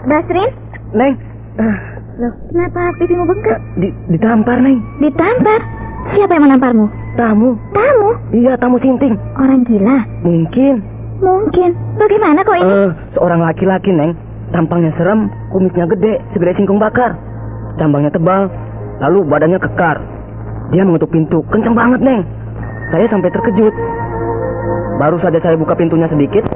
Basrin? Neng. Loh, kenapa pipimu bengkak? Ditampar, Neng. Ditampar? Siapa yang menamparmu? Tamu. Tamu? Iya, tamu sinting. Orang gila? Mungkin. Bagaimana kok ini? Seorang laki-laki, Neng. Tampangnya serem, kumisnya gede, segede singkong bakar. Cambangnya tebal, lalu badannya kekar. Dia mengetuk pintu, kencang banget, Neng. Saya sampai terkejut. Baru saja saya buka pintunya sedikit,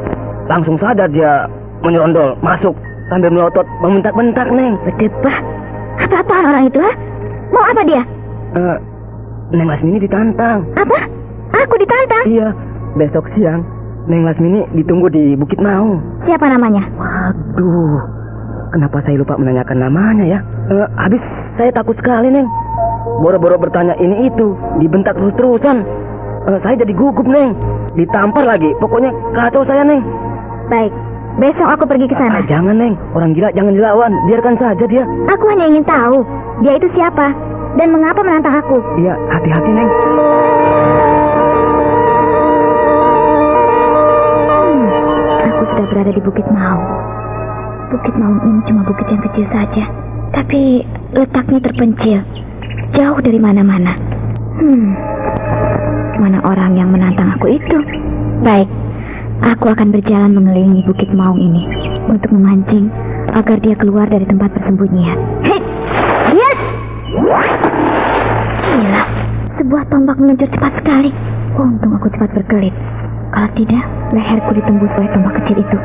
langsung sadar dia menyerondol, masuk, sambil melotot, membentak-bentak, Neng. Berdebah. Apa-apaan orang itu, ha? Mau apa dia? Neng Lasmini ditantang. Apa? Aku ditantang? Iya, besok siang Neng Lasmini ditunggu di Bukit Mau. Siapa namanya? Waduh, kenapa saya lupa menanyakan namanya ya? Habis saya takut sekali, Neng. Boro-boro bertanya ini itu, dibentak terus-terusan. Saya jadi gugup, Neng. Ditampar lagi, pokoknya kacau saya, Neng. Baik, besok aku pergi ke sana. Jangan, Neng. Orang gila jangan dilawan, biarkan saja dia. Aku hanya ingin tahu, dia itu siapa dan mengapa menantang aku. Iya, hati-hati, Neng. Aku sudah berada di Bukit Mau. Bukit Mau ini cuma bukit yang kecil saja, tapi letaknya terpencil, jauh dari mana-mana. Mana orang yang menantang aku itu? Baik, aku akan berjalan mengelilingi Bukit Mau ini untuk memancing agar dia keluar dari tempat persembunyian. Hei, lihat! Gila, sebuah tombak meluncur cepat sekali. Untung aku cepat berkelit. Kalau tidak, leherku ditembus oleh tombak kecil itu.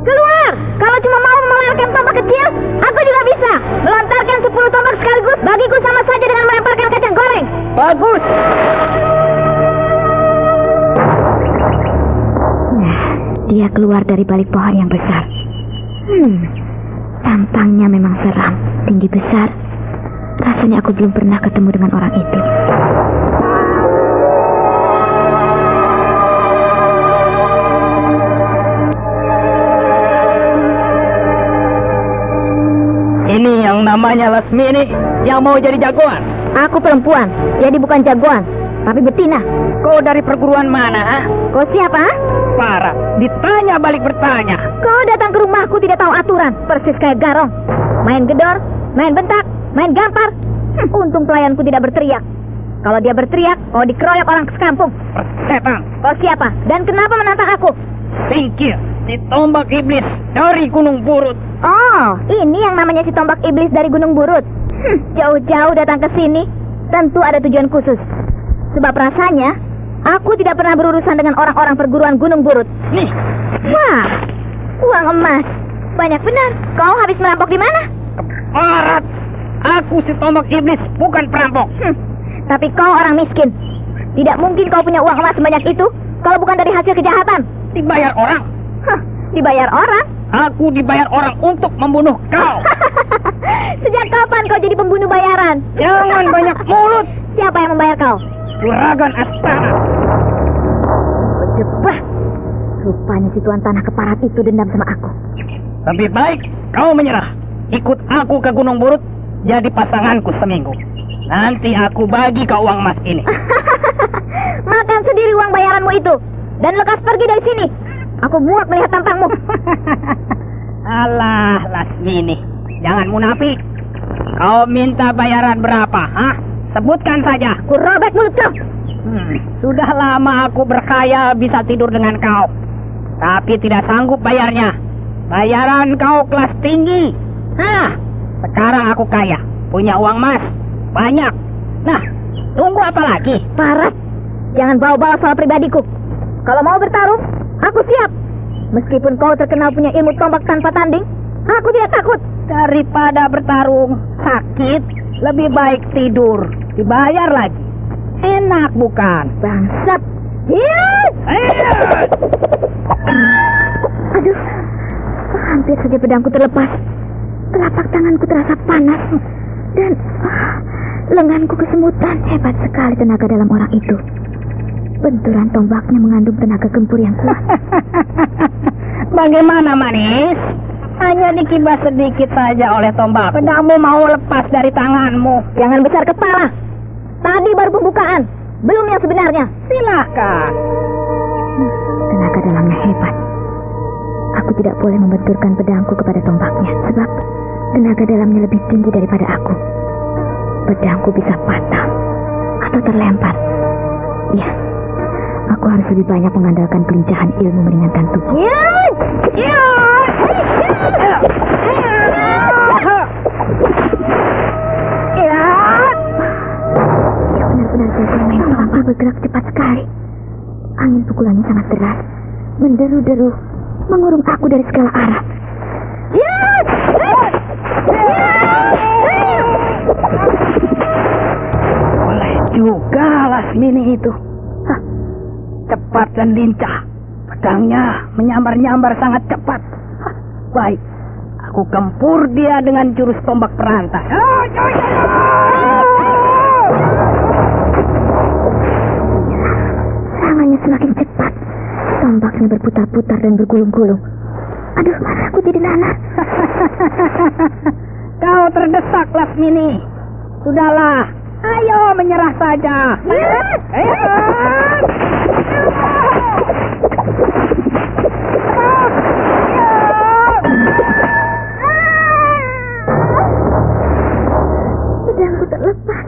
Keluar! Kalau cuma mau melemparkan tombak kecil, aku juga bisa. Melontarkan 10 tombak sekaligus bagiku sama saja dengan melemparkan kacang goreng. Bagus! Nah, dia keluar dari balik pohon yang besar. Tampangnya memang seram, tinggi besar. Rasanya aku belum pernah ketemu dengan orang itu. Ini yang namanya Lasmini yang mau jadi jagoan. Aku perempuan, jadi bukan jagoan, tapi betina. Kau dari perguruan mana, ha? Kau siapa? Parah, ditanya balik bertanya. Kau datang ke rumahku tidak tahu aturan, persis kayak garong. Main gedor, main bentak, main gampar. Untung pelayanku tidak berteriak. Kalau dia berteriak, kau dikeroyok orang sekampung. Setan. Kau siapa? Dan kenapa menantang aku? Singkir, si tombak iblis dari Gunung Burut. Oh, ini yang namanya si tombak iblis dari Gunung Burut. Jauh-jauh datang ke sini, tentu ada tujuan khusus. Sebab rasanya, aku tidak pernah berurusan dengan orang-orang perguruan Gunung Burut. Nih. Wah, uang emas. Banyak benar. Kau habis merampok di mana? Keparat. Aku si tombak iblis, bukan perampok. Tapi kau orang miskin. Tidak mungkin kau punya uang emas sebanyak itu kalau bukan dari hasil kejahatan. Dibayar orang. Dibayar orang? Aku dibayar orang untuk membunuh kau. Sejak kapan kau jadi pembunuh bayaran? Jangan banyak mulut. Siapa yang membayar kau? Juragan Astana. Bejebah. Rupanya si tuan tanah keparat itu dendam sama aku. Lebih baik kau menyerah. Ikut aku ke Gunung Burut, jadi pasanganku seminggu. Nanti aku bagi kau uang emas ini. Makan sendiri uang bayaranmu itu. Dan lekas pergi dari sini. Aku muak melihat tampangmu. Alah, Lasmini. Jangan munafik. Kau minta bayaran berapa, hah? Sebutkan saja. Ku robek mulut kau. Sudah lama aku berkhayal bisa tidur dengan kau. Tapi tidak sanggup bayarnya. Bayaran kau kelas tinggi. Sekarang aku kaya. Punya uang emas. Banyak. Nah, tunggu apa lagi? Parah. Jangan bawa-bawa soal pribadiku. Kalau mau bertarung, aku siap. Meskipun kau terkenal punya ilmu tombak tanpa tanding, aku tidak takut. Daripada bertarung sakit, lebih baik tidur. Dibayar lagi. Enak bukan? Hampir saja pedangku terlepas. Telapak tanganku terasa panas. Dan lenganku kesemutan. Hebat sekali tenaga dalam orang itu. Benturan tombaknya mengandung tenaga gempur yang kuat. Bagaimana, Manis? Hanya dikibas sedikit saja oleh tombak. Pedangmu mau lepas dari tanganmu. Jangan besar kepala. Tadi baru pembukaan. Belum yang sebenarnya. Silakan. Tenaga dalamnya hebat. Aku tidak boleh membenturkan pedangku kepada tombaknya. Sebab tenaga dalamnya lebih tinggi daripada aku. Pedangku bisa patah atau terlempar. Iya. Aku harus lebih banyak mengandalkan kelincahan ilmu meringankan tubuh. Benar-benar jago main pelapor bergerak cepat sekali. Angin pukulannya sangat deras, menderu-deru, mengurung aku dari segala arah. Boleh juga Lasmini itu. Cepat dan lincah. Pedangnya menyambar-nyambar sangat cepat. Baik, aku gempur dia dengan jurus tombak perantai. Serangannya semakin cepat. Tombaknya berputar-putar dan bergulung-gulung. Aduh, aku jadi nanas. Kau terdesak, Lasmini. Sudahlah, ayo menyerah saja. Pedangku terlepas.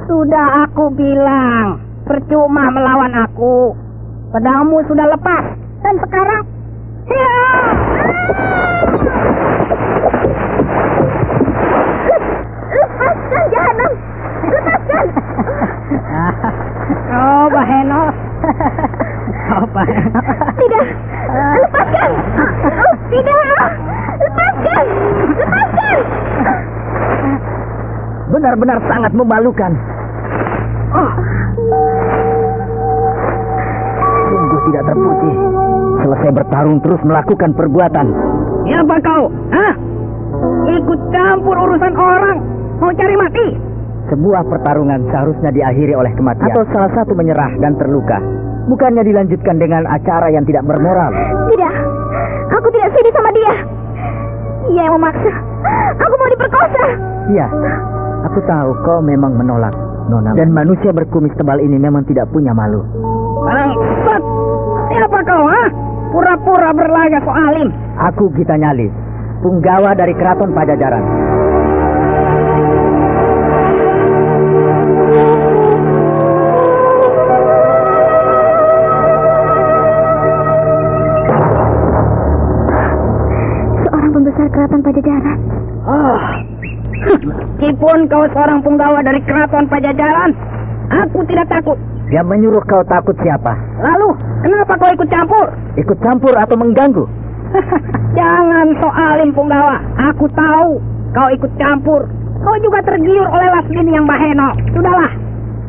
Sudah aku bilang, percuma melawan aku. Pedangmu sudah lepas. Dan sekarang, lepaskan jahanam. Lepaskan. Oh, Baheno. Oh, Baheno. Tidak. Lepaskan. Oh, tidak. Lepaskan. Lepaskan. Benar-benar sangat memalukan. Sungguh tidak terpuji. Selesai bertarung terus melakukan perbuatan. Siapa kau? Hah? Ikut campur urusan orang. Mau cari mati? Sebuah pertarungan seharusnya diakhiri oleh kematian. Atau salah satu menyerah dan terluka. Bukannya dilanjutkan dengan acara yang tidak bermoral. Tidak. Aku tidak sudi sama dia. Dia yang memaksa. Aku mau diperkosa. Iya. Aku tahu kau memang menolak, Nona. Dan manusia berkumis tebal ini memang tidak punya malu. Bangsat! Siapa kau, ha? Pura-pura berlaga so alim. Aku Gita Nyali, punggawa dari Keraton Pajajaran. Seorang pembesar Keraton Pajajaran. Meskipun kau seorang punggawa dari Keraton Pajajaran, aku tidak takut. Yang menyuruh kau takut siapa? Lalu, kenapa kau ikut campur? Ikut campur atau mengganggu? Jangan soalin punggawa. Aku tahu kau ikut campur. Kau juga tergiur oleh Lasmini yang Baheno. Sudahlah,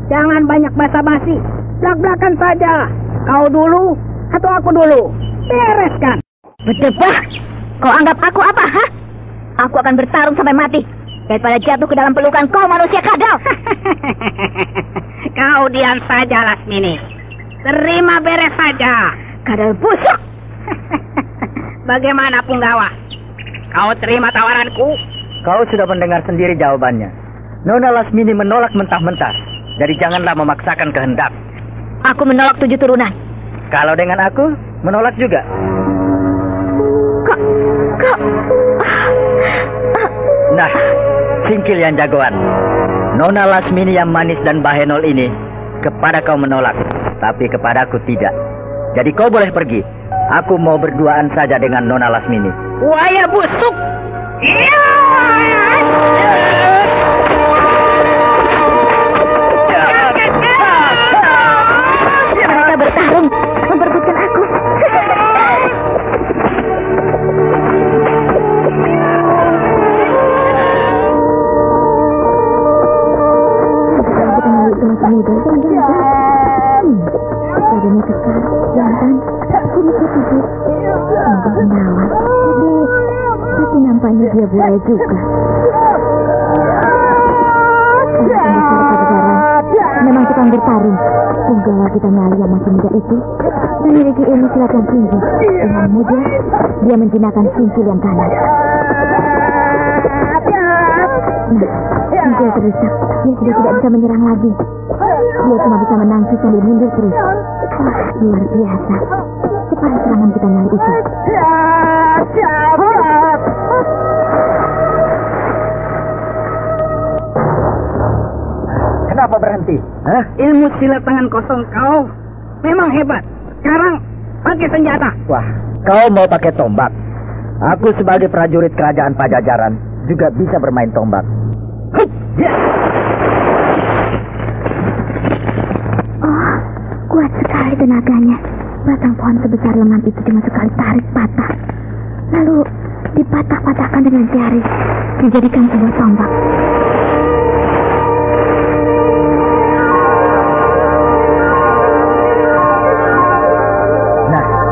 jangan banyak basa-basi. Belak-belakan saja. Kau dulu atau aku dulu? Bereskan. Berdebah. Kau anggap aku apa, ha? Aku akan bertarung sampai mati. Daripada jatuh ke dalam pelukan kau manusia kadal. Kau diam saja, Lasmini. Terima beres saja. Kadal busuk. Bagaimana, punggawa? Kau terima tawaranku? Kau sudah mendengar sendiri jawabannya. Nona Lasmini menolak mentah-mentah. Jadi janganlah memaksakan kehendak. Aku menolak 7 turunan. Kalau dengan aku, menolak juga. Kau... Nah, singkil yang jagoan. Nona Lasmini yang manis dan Bahenol ini kepada kau menolak, tapi kepadaku tidak. Jadi kau boleh pergi. Aku mau berduaan saja dengan Nona Lasmini. Waya busuk. Iya. Mereka bertarung memperebutkan aku. Badannya kekar, jantan, kulitnya putih. saya juga. Memang kita bertarung. Punggawa kita Nyali yang masih muda itu memiliki ilmu silat yang tinggi. Dengan mudah dia menjinakkan singkil yang kanan. Nah, singkil terdesak. Dia sudah tidak bisa menyerang lagi. Dia cuma bisa menangkis sambil mundur terus. Wah, luar biasa. Cepat serangan kita Nyali itu. Kenapa berhenti? Hah? Ilmu silat tangan kosong kau memang hebat. Sekarang pakai senjata. Wah, kau mau pakai tombak? Aku sebagai prajurit kerajaan Pajajaran juga bisa bermain tombak. Oh, kuat sekali tenaganya. Batang pohon sebesar lengan itu cuma sekali tarik patah. Lalu dipatah-patahkan dengan jari, dijadikan sebuah tombak.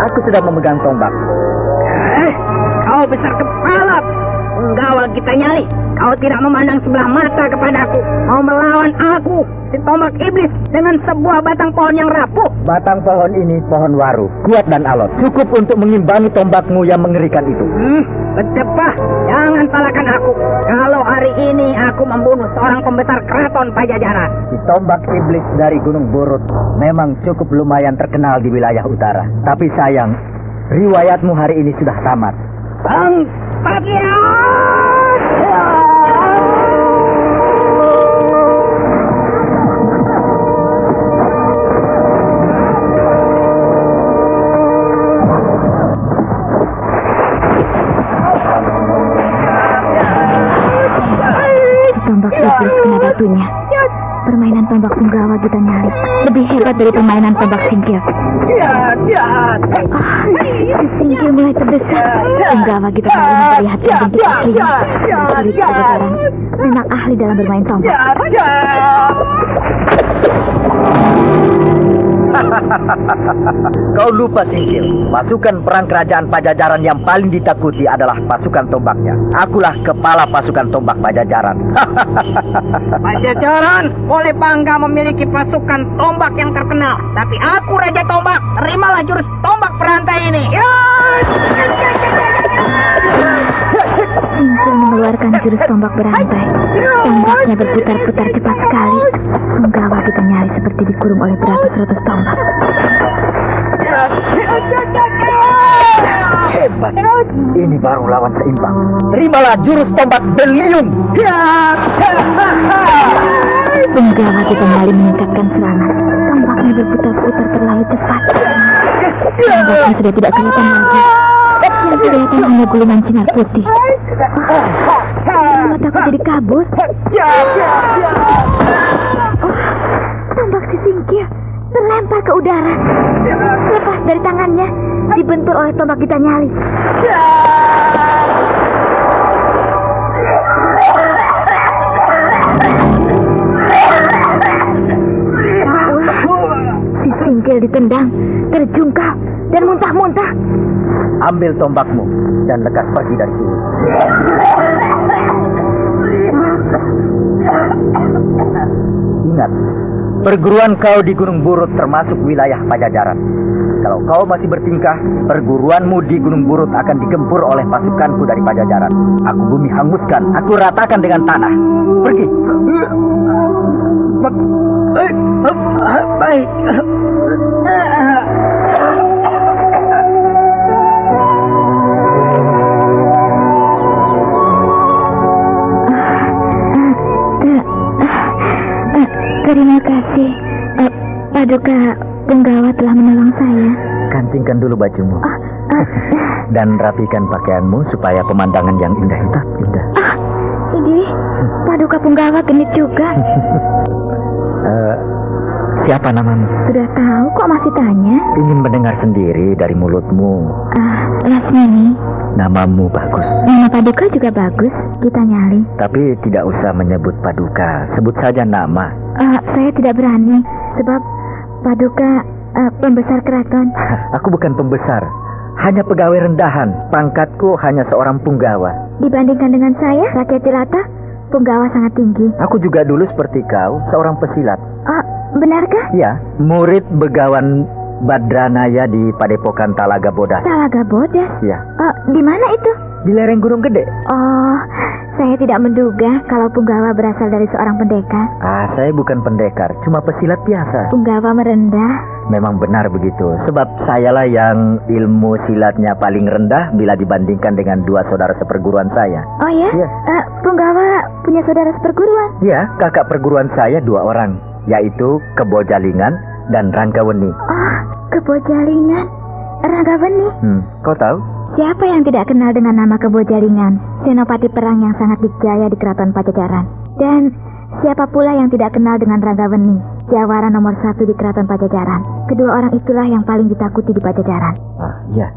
Aku sudah memegang tombak. Kau besar kepala, penggawa kita Nyali. Kau tidak memandang sebelah mata kepadaku. Mau melawan aku, si tombak iblis, dengan sebuah batang pohon yang rapuh. Batang pohon ini pohon waru, kuat dan alot. Cukup untuk mengimbangi tombakmu yang mengerikan itu. Bercepah, jangan salahkan aku. Kalau hari ini aku membunuh seorang pembesar keraton Pajajaran. Si tombak iblis dari Gunung Burut memang cukup lumayan terkenal di wilayah utara. Tapi sayang, riwayatmu hari ini sudah tamat. Bang Patia! Tombak iblis kena batunya. Permainan tombak punggawa kita Nyali lebih hebat dari permainan tombak singkil. Singkil mulai terdesak. Punggawa kita Nyali memperlihatkan bentuk aslinya. Prajurit Pajajaran memang ahli dalam bermain tombak. Kau lupa Singkil, pasukan perang kerajaan Pajajaran yang paling ditakuti adalah pasukan tombaknya. Akulah kepala pasukan tombak Pajajaran. Pajajaran boleh bangga memiliki pasukan tombak yang terkenal, tapi aku Raja Tombak. Terimalah jurus tombak perantai ini. Singkil mengeluarkan jurus tombak berantai. Tombaknya berputar-putar cepat sekali. Punggawa kita Nyali seperti dikurung oleh beratus-ratus tombak. Hebat, ini baru lawan seimbang. Terimalah jurus tombak beliung. Punggawa kita Nyali meningkatkan serangan. Tombaknya berputar-putar terlalu cepat. Tombaknya sudah tidak kelihatan lagi. Yang kelihatan hanya gulungan sinar putih. Mataku jadi kabur. Tombak si Singkil terlempar ke udara. Lepas dari tangannya, dibentur oleh tombak kita Nyali. Si Singkil ditendang, terjungkal, dan muntah-muntah. Ambil tombakmu dan lekas pergi dari sini. Ingat, perguruan kau di Gunung Burut termasuk wilayah Pajajaran. Kalau kau masih bertingkah, perguruanmu di Gunung Burut akan digempur oleh pasukanku dari Pajajaran. Aku bumi hanguskan, aku ratakan dengan tanah. Pergi. Baik. Terima kasih. Paduka Punggawa telah menolong saya. Kancingkan dulu bajumu. Dan rapikan pakaianmu supaya pemandangan yang indah itu indah. Ini Paduka Punggawa genit juga. Siapa namamu? Sudah tahu kok masih tanya? Ingin mendengar sendiri dari mulutmu. Lasmini. Namamu bagus. Nama Paduka juga bagus, kita Nyali. Tapi tidak usah menyebut Paduka, sebut saja nama. Saya tidak berani, sebab Paduka pembesar keraton. Aku bukan pembesar, hanya pegawai rendahan. Pangkatku hanya seorang punggawa. Dibandingkan dengan saya, rakyat jelata, Punggawa sangat tinggi. Aku juga dulu seperti kau, seorang pesilat. Oh, benarkah? Ya, murid begawan Badranaya di Padepokan Talaga Bodas. Talaga Bodas? Ya. Oh, di mana itu? Di lereng Gunung Gede. Oh, saya tidak menduga kalau Punggawa berasal dari seorang pendekar. Saya bukan pendekar, cuma pesilat biasa. Punggawa merendah. Memang benar begitu, sebab sayalah yang ilmu silatnya paling rendah bila dibandingkan dengan dua saudara seperguruan saya. Oh ya? Ya. Punggawa punya saudara seperguruan? Ya, kakak perguruan saya 2 orang, yaitu Kebojalingan dan Ranggaweni. Oh, Kebojalingan, Ranggaweni. Kau tahu? Siapa yang tidak kenal dengan nama Kebojalingan, senopati perang yang sangat dikjaya di Keraton Pajajaran? Dan siapa pula yang tidak kenal dengan Ranggaweni, jawara nomor 1 di Keraton Pajajaran? Kedua orang itulah yang paling ditakuti di Pajajaran. Iya,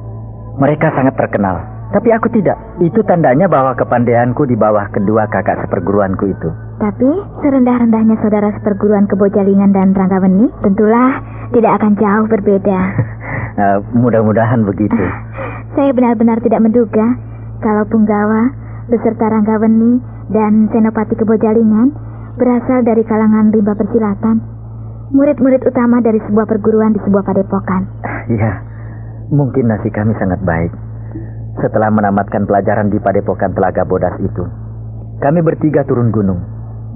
mereka sangat terkenal. Tapi aku tidak. Itu tandanya bahwa kepandaianku di bawah kedua kakak seperguruanku itu. Tapi serendah-rendahnya saudara seperguruan Kebojalingan dan Ranggaweni, tentulah tidak akan jauh berbeda. Mudah-mudahan begitu. Saya benar-benar tidak menduga kalau Punggawa beserta Ranggaweni dan senopati Kebojalingan berasal dari kalangan rimba persilatan, murid-murid utama dari sebuah perguruan di sebuah padepokan. Iya, mungkin nasib kami sangat baik. Setelah menamatkan pelajaran di Padepokan Telaga Bodas itu, kami bertiga turun gunung,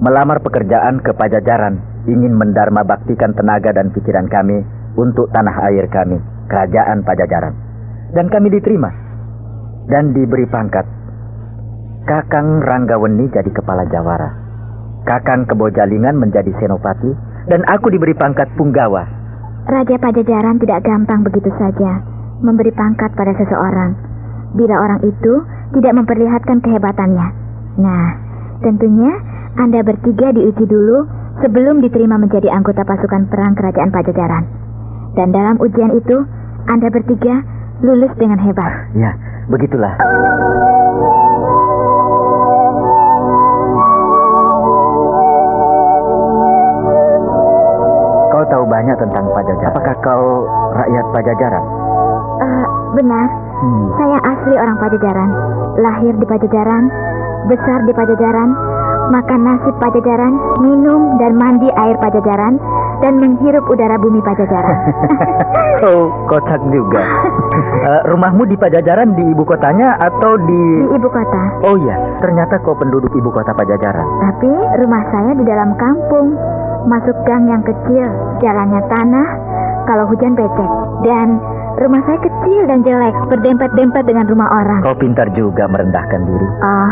melamar pekerjaan ke Pajajaran, ingin mendharma baktikan tenaga dan pikiran kami untuk tanah air kami, Kerajaan Pajajaran. Dan kami diterima dan diberi pangkat. Kakang Ranggaweni jadi kepala jawara, Kakang Kebojalingan menjadi senopati, dan aku diberi pangkat Punggawa. Raja Pajajaran tidak gampang begitu saja memberi pangkat pada seseorang bila orang itu tidak memperlihatkan kehebatannya. Nah, tentunya Anda bertiga diuji dulu sebelum diterima menjadi anggota pasukan perang Kerajaan Pajajaran. Dan dalam ujian itu, Anda bertiga lulus dengan hebat. Ya, begitulah. Kau tahu banyak tentang Pajajaran. Apakah kau rakyat Pajajaran? Benar. Saya asli orang Pajajaran. Lahir di Pajajaran, besar di Pajajaran, makan nasi Pajajaran, minum dan mandi air Pajajaran, dan menghirup udara bumi Pajajaran. Oh, kocak juga. Rumahmu di Pajajaran di ibu kotanya atau di... Di ibu kota. Oh iya, ternyata kau penduduk ibu kota Pajajaran. Tapi rumah saya di dalam kampung. Masuk gang yang kecil, jalannya tanah, kalau hujan becek. Dan rumah saya kecil dan jelek, berdempet-dempet dengan rumah orang. Kau pintar juga merendahkan diri. Oh,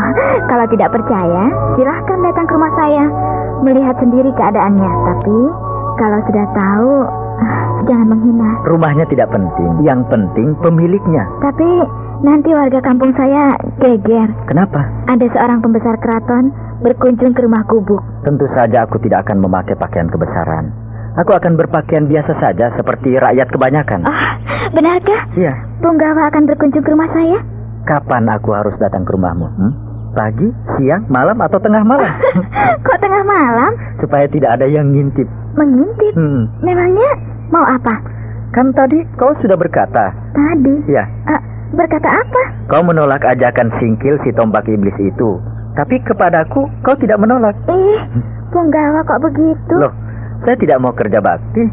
kalau tidak percaya, silahkan datang ke rumah saya, melihat sendiri keadaannya. Tapi kalau sudah tahu, jangan menghina. Rumahnya tidak penting, yang penting pemiliknya. Tapi nanti warga kampung saya geger. Kenapa? Ada seorang pembesar keraton berkunjung ke rumah gubuk. Tentu saja aku tidak akan memakai pakaian kebesaran. Aku akan berpakaian biasa saja seperti rakyat kebanyakan. Benarkah? Iya. Punggawa akan berkunjung ke rumah saya? Kapan aku harus datang ke rumahmu? Pagi, siang, malam, atau tengah malam? Kok tengah malam? Supaya tidak ada yang ngintip. Mengintip? Memangnya mau apa? Kan tadi kau sudah berkata. Tadi? Ya. Berkata apa? Kau menolak ajakan singkil si tombak iblis itu. Tapi kepadaku kau tidak menolak. Punggawa kok begitu? Loh, saya tidak mau kerja bakti.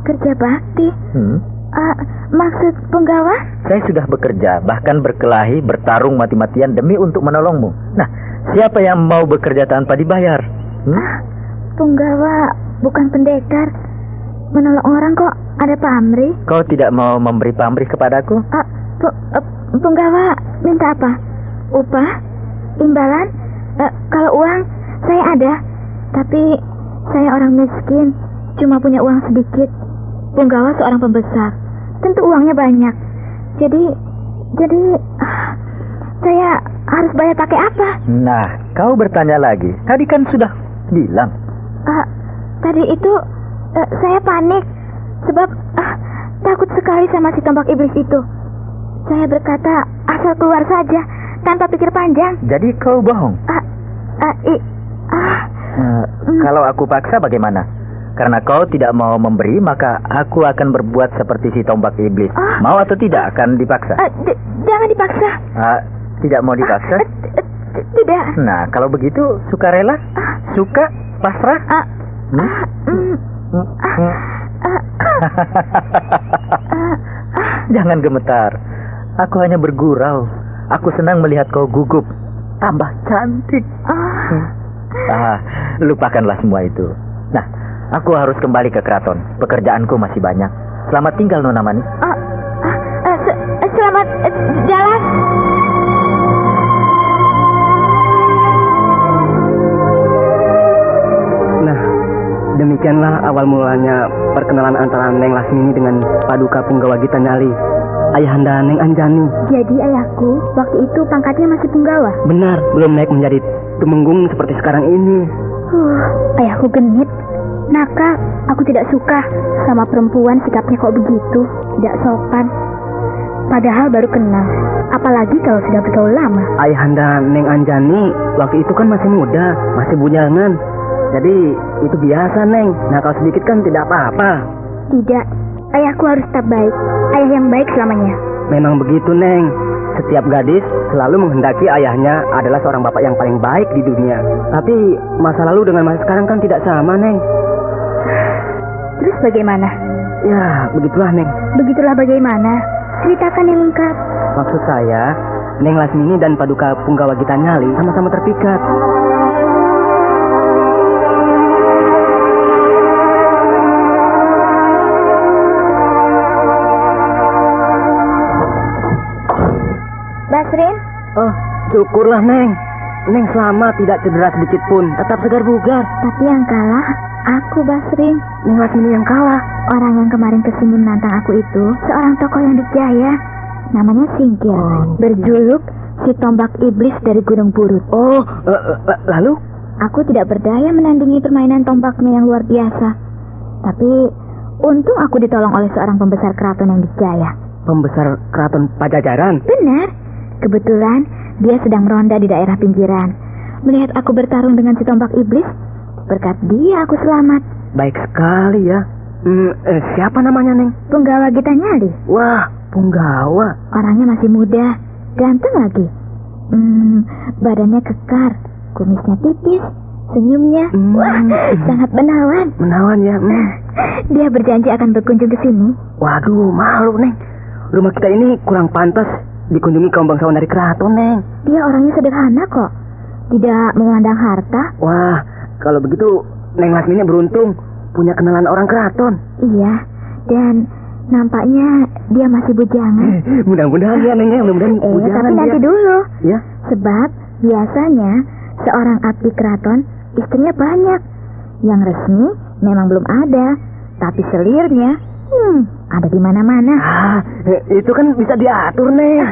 Kerja bakti? Maksud Punggawa? Saya sudah bekerja, bahkan berkelahi, bertarung mati-matian demi untuk menolongmu. Nah, siapa yang mau bekerja tanpa dibayar? Punggawa bukan pendekar. Menolong orang kok ada pamrih. Kau tidak mau memberi pamrih kepadaku? Punggawa minta apa? Upah? Imbalan? Kalau uang saya ada, tapi saya orang miskin, cuma punya uang sedikit. Punggawa seorang pembesar, tentu uangnya banyak. Jadi saya harus bayar pakai apa? Nah, kau bertanya lagi. Tadi kan sudah bilang. Tadi itu saya panik sebab takut sekali sama si tombak iblis itu. Saya berkata asal keluar saja tanpa pikir panjang. Jadi kau bohong? Kalau aku paksa bagaimana? Karena kau tidak mau memberi, maka aku akan berbuat seperti si tombak iblis. Mau atau tidak akan dipaksa? Jangan dipaksa. Tidak mau dipaksa? Tidak. Nah, kalau begitu sukarela? Suka? Pasrah? Jangan gemetar. Aku hanya bergurau. Aku senang melihat kau gugup. Tambah cantik. Lupakanlah semua itu. Nah, aku harus kembali ke keraton. Pekerjaanku masih banyak. Selamat tinggal, Nona Manis. Selamat jalan. Nah, demikianlah awal mulanya perkenalan antara Neng Lasmini dengan Paduka Punggawa Gita Nyali, ayahanda Neng Anjani. Jadi ayahku waktu itu pangkatnya masih punggawa? Benar, belum naik menjadi tumenggung seperti sekarang ini. Ayahku genit, nakal. Aku tidak suka sama perempuan, sikapnya kok begitu, tidak sopan. Padahal baru kenal, apalagi kalau sudah bergaul lama. Ayahanda Neng Anjani waktu itu kan masih muda, masih bujangan. Jadi itu biasa, Neng. Nakal sedikit kan tidak apa-apa. Tidak, ayahku harus tetap baik. Ayah yang baik selamanya. Memang begitu, Neng. Setiap gadis selalu menghendaki ayahnya adalah seorang bapak yang paling baik di dunia. Tapi masa lalu dengan masa sekarang kan tidak sama, Neng. Terus bagaimana? Ya, begitulah, Neng. Begitulah bagaimana? Ceritakan yang lengkap. Maksud saya, Neng Lasmini dan Paduka Punggawa Gita Nyali sama-sama terpikat. Basrin? Oh, syukurlah, Neng. Neng selamat, tidak cedera sedikit pun, tetap segar bugar. Tapi yang kalah, aku, Basrin. Neng Lasmini yang kalah. Orang yang kemarin kesini menantang aku itu seorang tokoh yang dikjaya. Namanya Singkir. Berjuluk si tombak iblis dari Gunung Purut. Oh, lalu? Aku tidak berdaya menandingi permainan tombaknya yang luar biasa. Tapi untung aku ditolong oleh seorang pembesar keraton yang dikjaya. Pembesar keraton Pajajaran? Benar. Kebetulan dia sedang meronda di daerah pinggiran. Melihat aku bertarung dengan si tombak iblis, berkat dia aku selamat. Baik sekali ya. Siapa namanya, Neng? Punggawa Gita Nyali. Wah, Punggawa. Orangnya masih muda, ganteng lagi. Badannya kekar, kumisnya tipis, senyumnya sangat menawan. Menawan ya. Dia berjanji akan berkunjung ke sini. Waduh, malu, Neng. Rumah kita ini kurang pantas dikunjungi kaum bangsawan dari keraton, Neng. Dia orangnya sederhana kok, tidak memandang harta. Wah, kalau begitu Neng Lasmini beruntung punya kenalan orang keraton. Iya, dan nampaknya dia masih bujangan. Mudah-mudahan ya, Neng, mudah-mudahan bujangan. Tapi nanti dulu. Ya. Sebab biasanya seorang abdi keraton istrinya banyak. Yang resmi memang belum ada, tapi selirnya ada di mana-mana. Itu kan bisa diatur, Neng.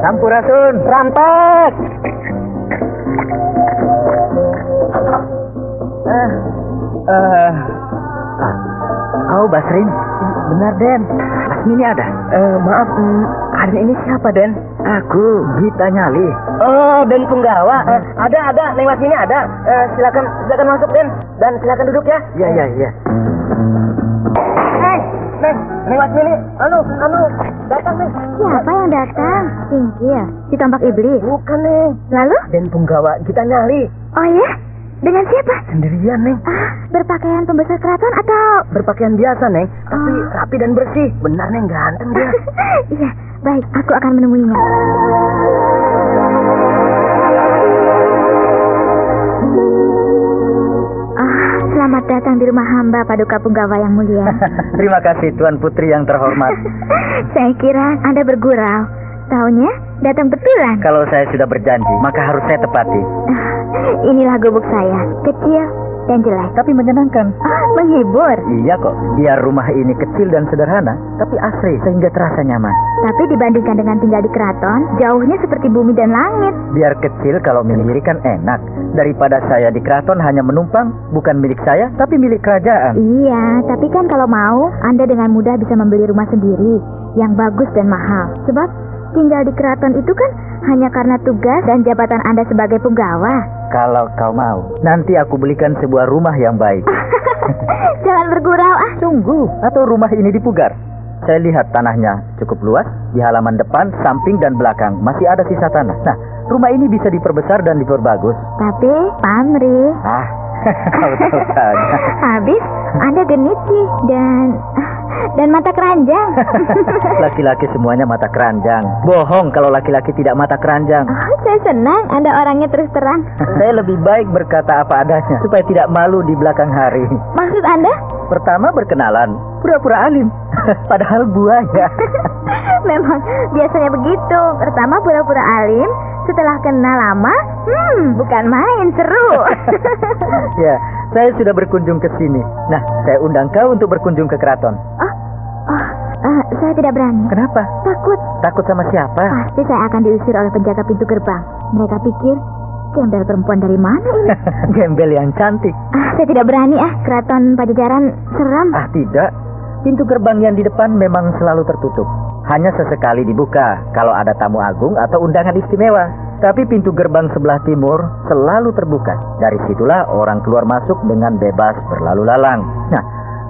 Sampurasun, rampok. Kau Basrin? Benar, Den. Lasmini ada? Maaf, hari ini siapa, Den? Aku, Gita Nyali. Oh, Den Punggawa. Ada, Neng Lasmini ada. Silakan masuk, Den. Dan silakan duduk ya. Iya. Neng Lasmini, anu, datang, Neng. Siapa yang datang? Singkir, si tombak iblis. Bukan, Neng. Lalu? Den Punggawa Gita Nyali. Oh ya? Dengan siapa? Sendirian, Neng. Berpakaian pembesar keraton atau? Berpakaian biasa, Neng. Tapi rapi dan bersih. Benar, Neng, ganteng dia. Iya, baik. Aku akan menemuinya. Selamat datang di rumah hamba, Paduka Punggawa yang mulia. Terima kasih, Tuan Putri yang terhormat. Saya kira Anda bergurau. Taunya datang betulan. Kalau saya sudah berjanji, maka harus saya tepati. Inilah gubuk saya, kecil dan jelek, tapi menyenangkan. Menghibur. Iya kok, biar rumah ini kecil dan sederhana, tapi asri sehingga terasa nyaman. Tapi dibandingkan dengan tinggal di keraton, jauhnya seperti bumi dan langit. Biar kecil kalau menyendiri kan enak. Daripada saya di keraton hanya menumpang, bukan milik saya, tapi milik kerajaan. Iya, tapi kan kalau mau, Anda dengan mudah bisa membeli rumah sendiri, yang bagus dan mahal. Sebab tinggal di keraton itu kan hanya karena tugas dan jabatan Anda sebagai punggawa. Kalau kau mau, nanti aku belikan sebuah rumah yang baik. Jangan bergurau ah. Sungguh, atau rumah ini dipugar. Saya lihat tanahnya cukup luas. Di halaman depan, samping dan belakang masih ada sisa tanah. Nah, rumah ini bisa diperbesar dan diperbagus. Tapi, Pamri. Kau tahu saja. Habis, Anda genit sih dan mata keranjang. Laki-laki semuanya mata keranjang. Bohong kalau laki-laki tidak mata keranjang. Saya senang Anda orangnya terus terang. Saya lebih baik berkata apa adanya supaya tidak malu di belakang hari. Maksud Anda? Pertama berkenalan, pura-pura alim. Padahal buaya. Memang biasanya begitu. Pertama pura-pura alim, setelah kenal lama, bukan main, seru. Ya, saya sudah berkunjung ke sini. Nah, saya undang kau untuk berkunjung ke keraton. Saya tidak berani. Kenapa? Takut. Takut sama siapa? Pasti saya akan diusir oleh penjaga pintu gerbang. Mereka pikir, gembel perempuan dari mana ini? Gembel yang cantik. Saya tidak berani keraton Pajajaran seram. Tidak. Pintu gerbang yang di depan memang selalu tertutup. Hanya sesekali dibuka kalau ada tamu agung atau undangan istimewa. Tapi pintu gerbang sebelah timur selalu terbuka. Dari situlah orang keluar masuk dengan bebas berlalu lalang. Nah,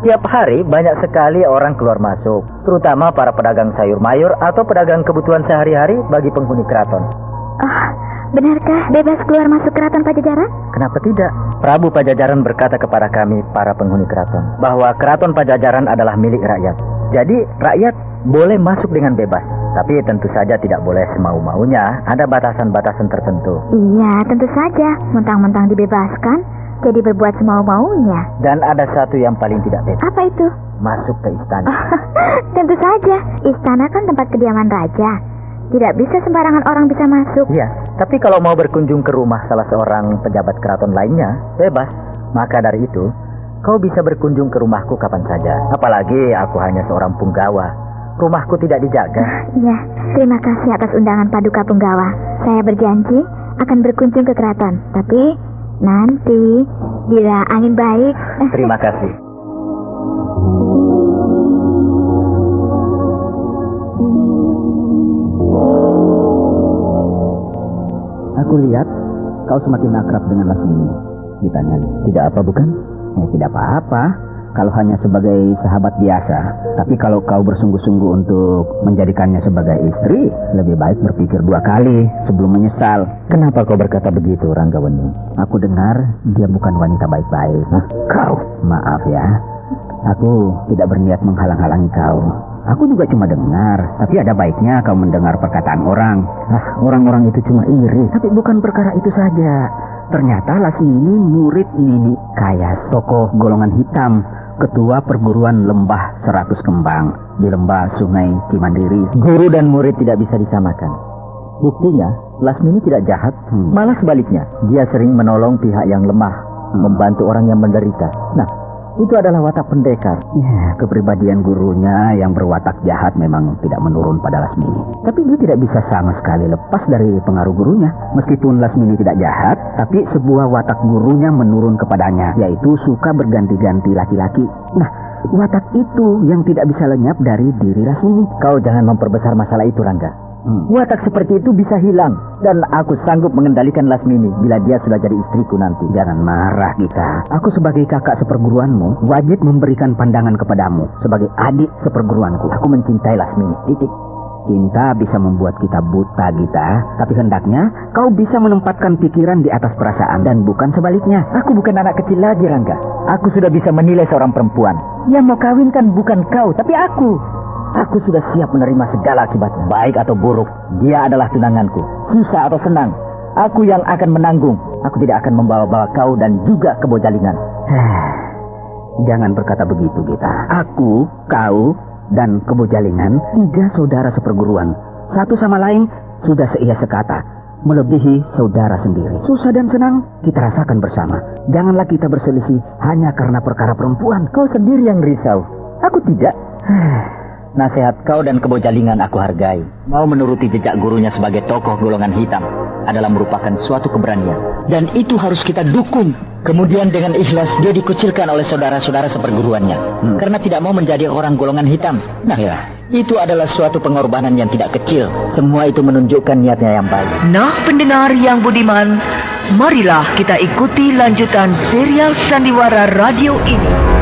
tiap hari banyak sekali orang keluar masuk, terutama para pedagang sayur mayur atau pedagang kebutuhan sehari-hari bagi penghuni keraton. Benarkah bebas keluar masuk keraton Pajajaran? Kenapa tidak? Prabu Pajajaran berkata kepada kami, para penghuni keraton, bahwa keraton Pajajaran adalah milik rakyat. Jadi rakyat boleh masuk dengan bebas. Tapi tentu saja tidak boleh semau-maunya. Ada batasan-batasan tertentu. Iya, tentu saja. Mentang-mentang dibebaskan, jadi berbuat semau-maunya. Dan ada satu yang paling tidak bebas. Apa itu? Masuk ke istana. Tentu saja. Istana kan tempat kediaman raja. Tidak bisa sembarangan orang bisa masuk. Iya, tapi kalau mau berkunjung ke rumah salah seorang pejabat keraton lainnya, bebas. Maka dari itu, kau bisa berkunjung ke rumahku kapan saja. Apalagi aku hanya seorang punggawa. Rumahku tidak dijaga. Iya, terima kasih atas undangan Paduka Punggawa. Saya berjanji akan berkunjung ke keraton. Tapi nanti bila angin baik. Terima kasih. Aku lihat kau semakin akrab dengan Lasmini. Ditanya, tidak apa bukan? Tidak apa-apa. Kalau hanya sebagai sahabat biasa. Tapi kalau kau bersungguh-sungguh untuk menjadikannya sebagai istri, lebih baik berpikir 2 kali sebelum menyesal. Kenapa kau berkata begitu, Ranggaweni? Aku dengar dia bukan wanita baik-baik. Kau, maaf ya. Aku tidak berniat menghalang-halangi kau. Aku juga cuma dengar, tapi ada baiknya kau mendengar perkataan orang. Orang-orang itu cuma iri. Tapi bukan perkara itu saja. Ternyata Lasmini murid Nini Kayas, tokoh golongan hitam, ketua perguruan Lembah 100 Kembang di lembah Sungai Cimandiri. Guru dan murid tidak bisa disamakan. Buktinya, Lasmini tidak jahat, malah sebaliknya. Dia sering menolong pihak yang lemah, membantu orang yang menderita. Nah, itu adalah watak pendekar. Ya, kepribadian gurunya yang berwatak jahat memang tidak menurun pada Lasmini. Tapi dia tidak bisa sama sekali lepas dari pengaruh gurunya. Meskipun Lasmini tidak jahat, tapi sebuah watak gurunya menurun kepadanya, yaitu suka berganti-ganti laki-laki. Nah, watak itu yang tidak bisa lenyap dari diri Lasmini. Kau jangan memperbesar masalah itu, Rangga. Watak seperti itu bisa hilang. Dan aku sanggup mengendalikan Lasmini bila dia sudah jadi istriku nanti. Jangan marah kita. Aku sebagai kakak seperguruanmu wajib memberikan pandangan kepadamu sebagai adik seperguruanku. Aku mencintai Lasmini. Titik. Cinta bisa membuat kita buta, Gita. Tapi hendaknya kau bisa menempatkan pikiran di atas perasaan dan bukan sebaliknya. Aku bukan anak kecil lagi, Rangga. Aku sudah bisa menilai seorang perempuan. Yang mau kawin kan bukan kau, tapi aku. Aku sudah siap menerima segala akibatnya, baik atau buruk. Dia adalah tunanganku. Susah atau senang, aku yang akan menanggung. Aku tidak akan membawa-bawa kau dan juga kebojalingan. Jangan berkata begitu, Gita. Aku, kau, dan kebojalingan 3 saudara seperguruan. Satu sama lain sudah seia sekata, melebihi saudara sendiri. Susah dan senang kita rasakan bersama. Janganlah kita berselisih hanya karena perkara perempuan. Kau sendiri yang risau, aku tidak. Nasihat kau dan kebojalingan aku hargai. Mau menuruti jejak gurunya sebagai tokoh golongan hitam adalah merupakan suatu keberanian. Dan itu harus kita dukung. Kemudian dengan ikhlas dia dikucilkan oleh saudara-saudara seperguruannya. Karena tidak mau menjadi orang golongan hitam. Nah ya, itu adalah suatu pengorbanan yang tidak kecil. Semua itu menunjukkan niatnya yang baik. Nah, pendengar yang budiman, Marilah kita ikuti lanjutan serial Sandiwara Radio ini.